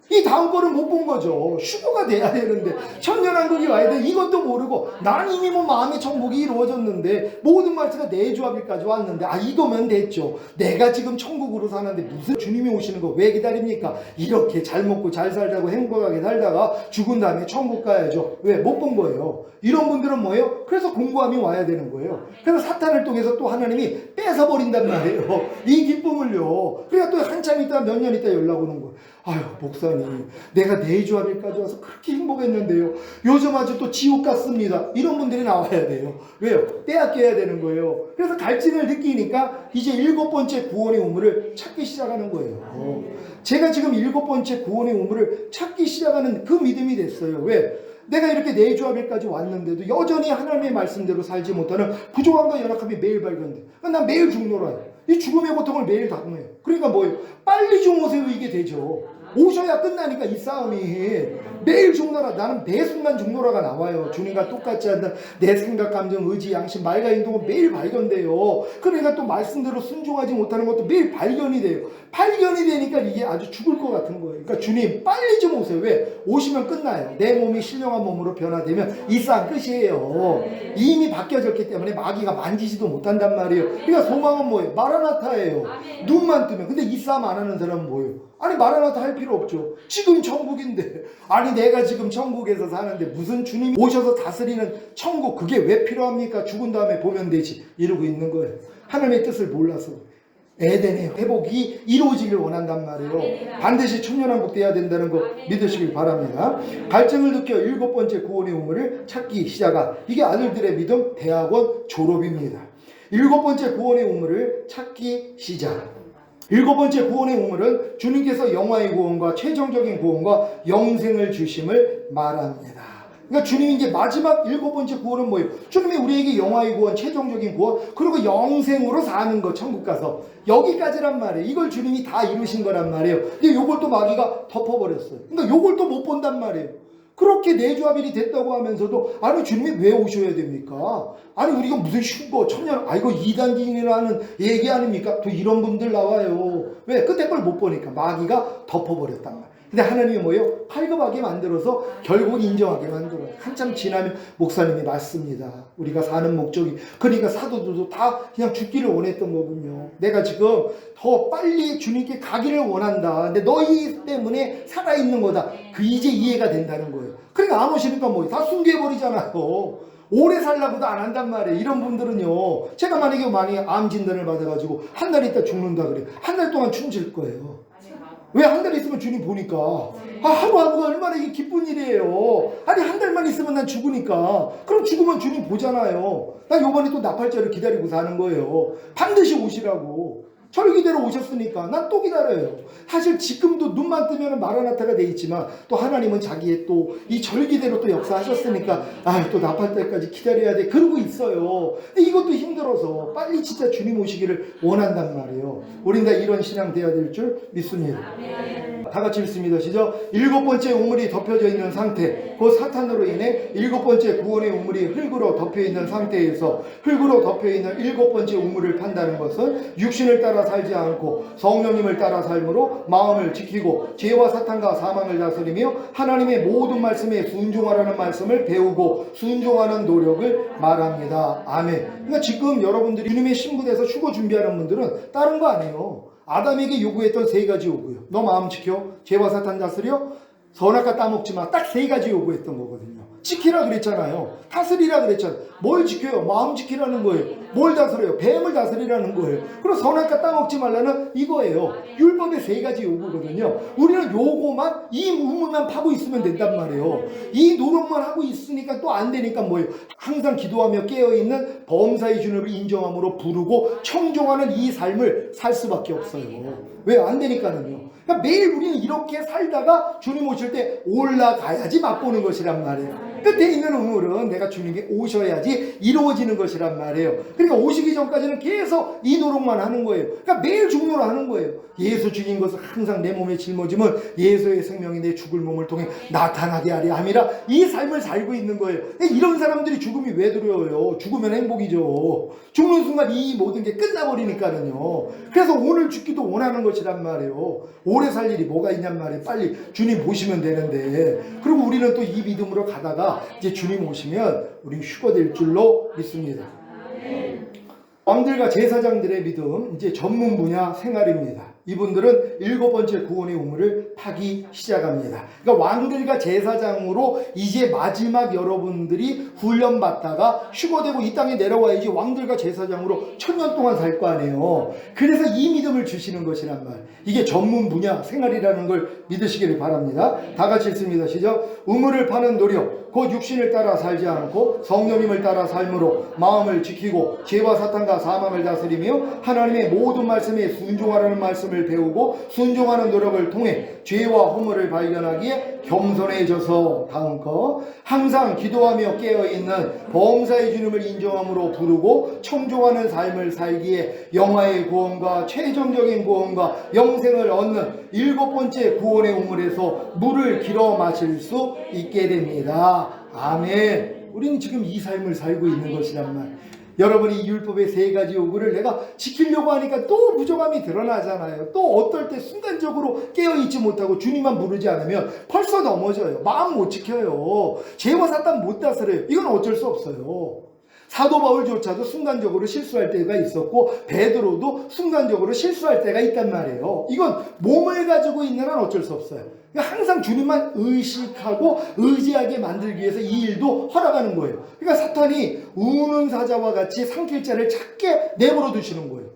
이 다음 거를 못 본 거죠. 휴거가 돼야 되는데 천년왕국이 와야 돼. 이것도 모르고 난 이미 뭐 마음의 천국이 이루어졌는데 모든 말씀가 내주합일까지 왔는데 이거면 됐죠. 내가 지금 천국으로 사는데 무슨 주님이 오시는 거 왜 기다립니까? 이렇게 잘 먹고 잘 살자고 행복하게 살다가 죽은 다음에 천국 가야죠. 왜? 못 본 거예요. 이런 분들은 뭐예요? 그래서 공고함이 와야 되는 거예요. 그래서 사탄을 통해서 또 하나님이 뺏어버린단 말이에요. 이 기쁨을요. 그러니까 또 한참 있다 몇 년 있다 연락 오는 거예요. 목사님, 내가 내주합일까지 와서 그렇게 행복했는데요. 요즘 아주 또 지옥 같습니다. 이런 분들이 나와야 돼요. 왜요? 빼앗겨야 되는 거예요. 그래서 갈증을 느끼니까 이제 일곱 번째 구원의 우물을 찾기 시작하는 거예요. 제가 지금 일곱 번째 구원의 우물을 찾기 시작하는 그 믿음이 됐어요. 왜? 내가 이렇게 내주합일까지 왔는데도 여전히 하나님의 말씀대로 살지 못하는 부족함과 연약함이 매일 발견돼. 난 매일 죽노라요. 이 죽음의 고통을 매일 당해요. 그러니까 뭐예요? 빨리 좀 오세요. 이게 되죠. 오셔야 끝나니까 이 싸움이 매일 죽노라. 나는 매 순간 죽노라가 나와요. 주님과 똑같지 않는 내 생각, 감정, 의지, 양심, 말과 행동은 매일 발견돼요. 그러니까 또 말씀대로 순종하지 못하는 것도 매일 발견이 돼요. 발견이 되니까 이게 아주 죽을 것 같은 거예요. 그러니까 주님 빨리 좀 오세요. 왜? 오시면 끝나요. 내 몸이 신령한 몸으로 변화되면 이 싸움 끝이에요. 이미 바뀌어졌기 때문에 마귀가 만지지도 못한단 말이에요. 그러니까 소망은 뭐예요? 마라나타예요. 눈만 뜨면. 근데 이 싸움 안 하는 사람은 뭐예요? 마라나타 할 필요 없죠. 지금 천국인데. 내가 지금 천국에서 사는데 무슨 주님이 오셔서 다스리는 천국, 그게 왜 필요합니까? 죽은 다음에 보면 되지. 이러고 있는 거예요. 하나님의 뜻을 몰라서. 에덴의 회복이 이루어지길 원한단 말이에요. 반드시 천년왕국 돼야 된다는 거 믿으시길 바랍니다. 갈증을 느껴 일곱 번째 구원의 우물을 찾기 시작한 이게 아들들의 믿음 대학원 졸업입니다. 일곱 번째 구원의 우물을 찾기 시작. 일곱 번째 구원의 우물은 주님께서 영화의 구원과 최종적인 구원과 영생을 주심을 말합니다. 그러니까 주님이 이제 마지막 일곱 번째 구원은 뭐예요? 주님이 우리에게 영화의 구원, 최종적인 구원, 그리고 영생으로 사는 거, 천국 가서. 여기까지란 말이에요. 이걸 주님이 다 이루신 거란 말이에요. 근데 요걸 또 마귀가 덮어버렸어요. 그러니까 요걸 또 못 본단 말이에요. 그렇게 내주합일이 됐다고 하면서도 주님이 왜 오셔야 됩니까? 우리가 무슨 휴거, 천년, 이거 이단기인이라는 얘기 아닙니까? 또 이런 분들 나와요. 왜? 끝에 걸 못 보니까 마귀가 덮어버렸단 말이에요. 근데 하나님이 뭐예요? 팔급하게 만들어서 결국 인정하게 만들어요. 한참 지나면 목사님이 맞습니다. 우리가 사는 목적이. 그러니까 사도들도 다 그냥 죽기를 원했던 거군요. 내가 지금 더 빨리 주님께 가기를 원한다. 근데 너희 때문에 살아있는 거다. 이제 이해가 된다는 거예요. 그러니까 안 오시니까 뭐예요? 다 순교해버리잖아요. 오래 살라고도 안 한단 말이에요. 이런 분들은요. 제가 만약에 암 진단을 받아가지고 한 달 있다 죽는다 그래요. 한 달 동안 춤질 거예요. 왜? 한 달 있으면 주님 보니까 하루하루가 얼마나 이게 기쁜 일이에요. 한 달만 있으면 난 죽으니까. 그럼 죽으면 주님 보잖아요. 난 요번에 또 나팔절을 기다리고 사는 거예요. 반드시 오시라고. 절기대로 오셨으니까 난 또 기다려요. 사실 지금도 눈만 뜨면 마라나타가 돼 있지만 또 하나님은 자기의 또 이 절기대로 또 역사하셨으니까 또 나팔 때까지 기다려야 돼. 그러고 있어요. 근데 이것도 힘들어서 빨리 진짜 주님 오시기를 원한단 말이에요. 우린 다 이런 신앙 돼야 될 줄 믿습니다. 다 같이 읽습니다. 시작. 일곱 번째 우물이 덮여져 있는 상태, 곧 사탄으로 인해 일곱 번째 구원의 우물이 흙으로 덮여 있는 상태에서 흙으로 덮여 있는 일곱 번째 우물을 판다는 것은 육신을 따라 살지 않고 성령님을 따라 삶으로 마음을 지키고 죄와 사탄과 사망을 다스리며 하나님의 모든 말씀에 순종하라는 말씀을 배우고 순종하는 노력을 말합니다. 아멘. 그러니까 지금 여러분들이 주님의 신부돼서 휴거 준비하는 분들은 다른 거 아니에요. 아담에게 요구했던 세 가지 요구요. 너 마음 지켜. 죄와 사탄 다스려. 선악과 따먹지 마. 딱 세 가지 요구했던 거거든요. 지키라 그랬잖아요. 다스리라 그랬잖아요. 뭘 지켜요? 마음 지키라는 거예요. 뭘 다스려요? 뱀을 다스리라는 거예요. 그리고 선악과 따먹지 말라는 이거예요. 율법의 세 가지 요구거든요. 우리는 요거만, 이 우물만 파고 있으면 된단 말이에요. 이 노력만 하고 있으니까 또 안 되니까 뭐예요? 항상 기도하며 깨어있는 범사의 주님을 인정함으로 부르고 청종하는 이 삶을 살 수밖에 없어요. 왜? 안 되니까는요. 그러니까 매일 우리는 이렇게 살다가 주님 오실 때 올라가야지 맛보는 것이란 말이에요. 끝에 있는 우물은 내가 주님이 오셔야지 이루어지는 것이란 말이에요. 그러니까 오시기 전까지는 계속 이 노력만 하는 거예요. 그러니까 매일 중노를 하는 거예요. 예수 죽인 것을 항상 내 몸에 짊어지면 예수의 생명이 내 죽을 몸을 통해 나타나게 하리 함이라 이 삶을 살고 있는 거예요. 이런 사람들이 죽음이 왜 두려워요? 죽으면 행복이죠. 죽는 순간 이 모든 게 끝나버리니까는요. 그래서 오늘 죽기도 원하는 것이란 말이에요. 오래 살 일이 뭐가 있냔 말이에요. 빨리 주님 보시면 되는데. 그리고 우리는 또 이 믿음으로 가다가 이제 주님 오시면 우리 휴거될 줄로 믿습니다. 왕들과 제사장들의 믿음, 이제 전문 분야 생활입니다. 이분들은 7번째 구원의 우물을 파기 시작합니다. 그러니까 왕들과 제사장으로 이제 마지막 여러분들이 훈련받다가 휴거되고 이 땅에 내려와야지 왕들과 제사장으로 1000년 동안 살 거 아니에요. 그래서 이 믿음을 주시는 것이란 말. 이게 전문 분야 생활이라는 걸 믿으시기를 바랍니다. 다 같이 읽습니다. 시작. 우물을 파는 노력, 곧 육신을 따라 살지 않고 성령님을 따라 삶으로 마음을 지키고 죄와 사탄과 사망을 다스리며 하나님의 모든 말씀에 순종하라는 말씀을 배우고 순종하는 노력을 통해 죄와 허물을 발견하기에 겸손해져서, 다음 거, 항상 기도하며 깨어있는 범사의 주님을 인정함으로 부르고 청종하는 삶을 살기에 영화의 구원과 최종적인 구원과 영생을 얻는 7번째 구원의 우물에서 물을 길어 마실 수 있게 됩니다. 아멘. 우리는 지금 이 삶을 살고 있는 것이란 말. 여러분이 이 율법의 세 가지 요구를 내가 지키려고 하니까 또 부족함이 드러나잖아요. 또 어떨 때 순간적으로 깨어있지 못하고 주님만 부르지 않으면 벌써 넘어져요. 마음 못 지켜요. 죄와 사탄 못 다스려요. 이건 어쩔 수 없어요. 사도 바울조차도 순간적으로 실수할 때가 있었고 베드로도 순간적으로 실수할 때가 있단 말이에요. 이건 몸을 가지고 있는 한 어쩔 수 없어요. 그러니까 항상 주님만 의식하고 의지하게 만들기 위해서 이 일도 허락하는 거예요. 그러니까 사탄이 우는 사자와 같이 삼킬 자를 작게 내버려 두시는 거예요.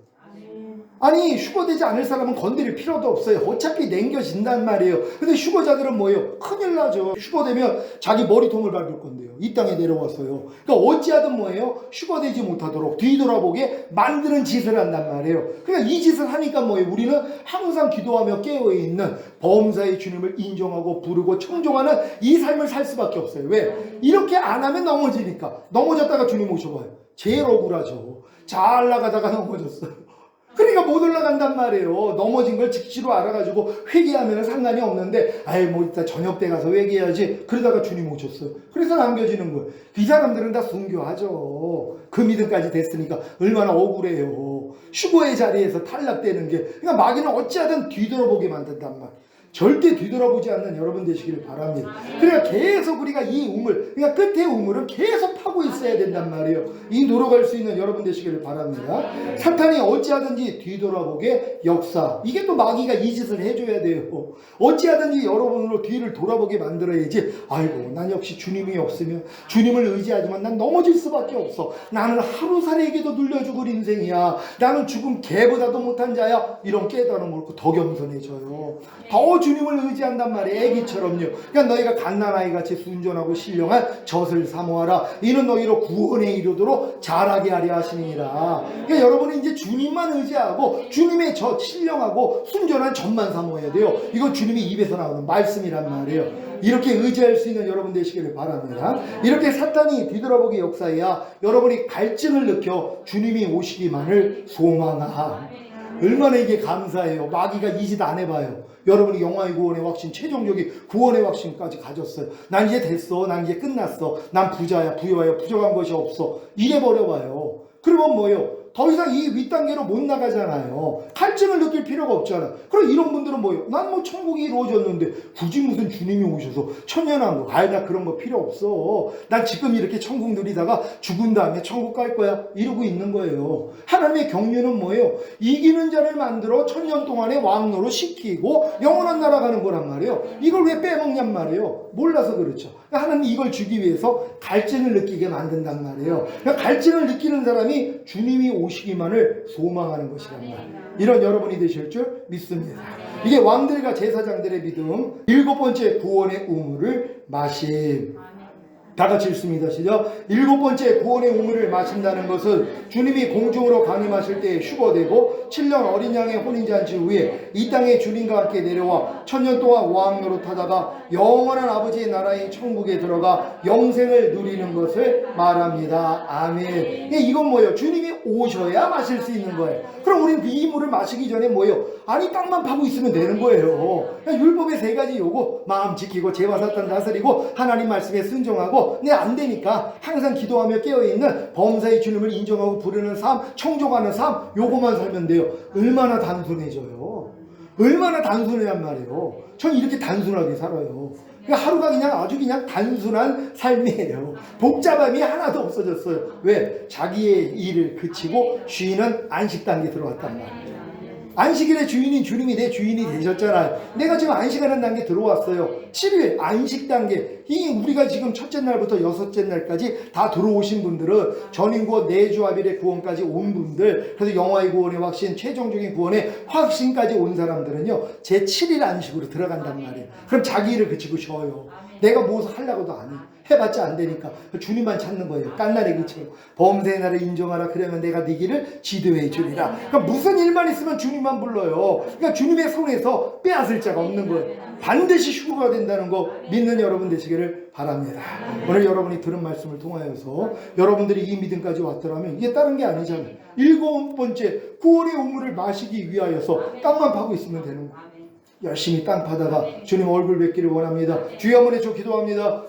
아니 휴거되지 않을 사람은 건드릴 필요도 없어요. 어차피 남겨진단 말이에요. 근데 휴거자들은 뭐예요? 큰일 나죠. 휴거되면 자기 머리통을 밟을 건데요. 이 땅에 내려왔어요. 그러니까 어찌하든 뭐예요? 휴거되지 못하도록 뒤돌아보게 만드는 짓을 한단 말이에요. 그러니까 이 짓을 하니까 뭐예요? 우리는 항상 기도하며 깨어있는 범사의 주님을 인정하고 부르고 청종하는 이 삶을 살 수밖에 없어요. 왜? 이렇게 안 하면 넘어지니까. 넘어졌다가 주님 오셔봐요. 제일 억울하죠. 잘 나가다가 넘어졌어요. 그러니까 못 올라간단 말이에요. 넘어진 걸 즉시로 알아가지고 회개하면 상관이 없는데 아이 뭐 이따 저녁 때 가서 회개해야지. 그러다가 주님 오셨어요. 그래서 남겨지는 거예요. 이 사람들은 다 순교하죠. 그 믿음까지 됐으니까 얼마나 억울해요. 휴거의 자리에서 탈락되는 게. 그러니까 마귀는 어찌하든 뒤돌아보게 만든단 말이에요. 절대 뒤돌아보지 않는 여러분 되시기를 바랍니다. 그러니까 계속 우리가 이 우물, 그러니까 끝의 우물은 계속 파고 있어야 된단 말이에요. 이 노력할 수 있는 여러분 되시기를 바랍니다. 사탄이 어찌하든지 뒤돌아보게 역사, 이게 또 마귀가 이 짓을 해줘야 돼요. 어찌하든지 여러분으로 뒤를 돌아보게 만들어야지. 아이고 난 역시 주님이 없으면 주님을 의지하지만 난 넘어질 수밖에 없어. 나는 하루살이에게도 눌려 죽을 인생이야. 나는 죽음 개보다도 못한 자야. 이런 깨달음을 얻고 더 겸손해져요. 더 주님을 의지한단 말이에요. 애기처럼요. 그러니까 너희가 갓난아이 같이 순전하고 신령한 젖을 사모하라. 이는 너희로 구원에 이르도록 자라게 하려 하시니라. 그러니까 여러분이 이제 주님만 의지하고 주님의 젖, 신령하고 순전한 젖만 사모해야 돼요. 이건 주님이 입에서 나오는 말씀이란 말이에요. 이렇게 의지할 수 있는 여러분 되시기를 바랍니다. 이렇게 사탄이 뒤돌아보기 역사해야 여러분이 갈증을 느껴 주님이 오시기만을 소망하. 얼마나 이게 감사해요. 마귀가 이 짓 안 해봐요. 여러분이 영화의 구원의 확신, 최종적인 구원의 확신까지 가졌어요. 난 이제 됐어. 난 이제 끝났어. 난 부자야, 부여야, 부족한 것이 없어. 이래버려봐요. 그러면 뭐예요? 더 이상 이 윗단계로 못 나가잖아요. 갈증을 느낄 필요가 없잖아. 그럼 이런 분들은 뭐예요? 난 뭐 천국이 이루어졌는데 굳이 무슨 주님이 오셔서 천년왕국, 나 그런 거 필요 없어. 난 지금 이렇게 천국 누리다가 죽은 다음에 천국 갈 거야. 이러고 있는 거예요. 하나님의 경륜은 뭐예요? 이기는 자를 만들어 천년 동안의 왕노로 시키고 영원한 나라 가는 거란 말이에요. 이걸 왜 빼먹냔 말이에요. 몰라서 그렇죠. 하나님 이걸 주기 위해서 갈증을 느끼게 만든단 말이에요. 그러니까 갈증을 느끼는 사람이 주님이 오시기만을 소망하는 것이란 말이에요. 이런 여러분이 되실 줄 믿습니다. 이게 왕들과 제사장들의 믿음. 7번째 구원의 우물을 마심. 다 같이 읽습니다. 시작. 7번째 구원의 우물을 마신다는 것은 주님이 공중으로 강림하실 때에 휴거되고 7년 어린 양의 혼인잔치 후에 이 땅에 주님과 함께 내려와 천년 동안 왕노릇 하다가 영원한 아버지의 나라인 천국에 들어가 영생을 누리는 것을 말합니다. 아멘. 이건 뭐예요? 주님이 오셔야 마실 수 있는 거예요. 그럼 우리는 이 물을 마시기 전에 뭐예요? 아니 땅만 파고 있으면 되는 거예요. 율법의 3가지 요구, 마음 지키고 죄와 사탄 다스리고 하나님 말씀에 순종하고, 근데 안 되니까 항상 기도하며 깨어있는 범사의 주님을 인정하고 부르는 삶, 청종하는 삶, 요거만 살면 돼요. 얼마나 단순해져요. 얼마나 단순해란 말이에요. 전 이렇게 단순하게 살아요. 그러니까 하루가 그냥 아주 그냥 단순한 삶이에요. 복잡함이 하나도 없어졌어요. 왜? 자기의 일을 그치고 쉬는 안식 단계에 들어갔단 말이에요. 안식일의 주인인 주님이 내 주인이 되셨잖아요. 내가 지금 안식하는 단계 들어왔어요. 7일 안식 단계. 이 우리가 지금 첫째 날부터 6째 날까지 다 들어오신 분들은 전인구원 내주합일의 구원까지 온 분들, 그래서 영화의 구원의 확신, 최종적인 구원의 확신까지 온 사람들은요, 제 7일 안식으로 들어간단 말이에요. 그럼 자기 일을 그치고 쉬어요. 내가 무엇을 하려고도 안 해. 해봤자 안 되니까 주님만 찾는 거예요. 깐나리 그치고 범죄의 날을 인정하라. 그러면 내가 네 길을 지도해 주리라. 그러니까 무슨 일만 있으면 주님만 불러요. 그러니까 주님의 손에서 빼앗을 자가 없는 거예요. 반드시 휴거가 된다는 거 믿는 여러분 되시기를 바랍니다. 오늘 여러분이 들은 말씀을 통하여서 여러분들이 이 믿음까지 왔더라면 이게 다른 게 아니잖아요. 7번째 구원의 우물을 마시기 위하여서 땅만 파고 있으면 되는 거예요. 열심히 땅 파다가 주님 얼굴 뵙기를 원합니다. 주여 한번 해줘 기도합니다.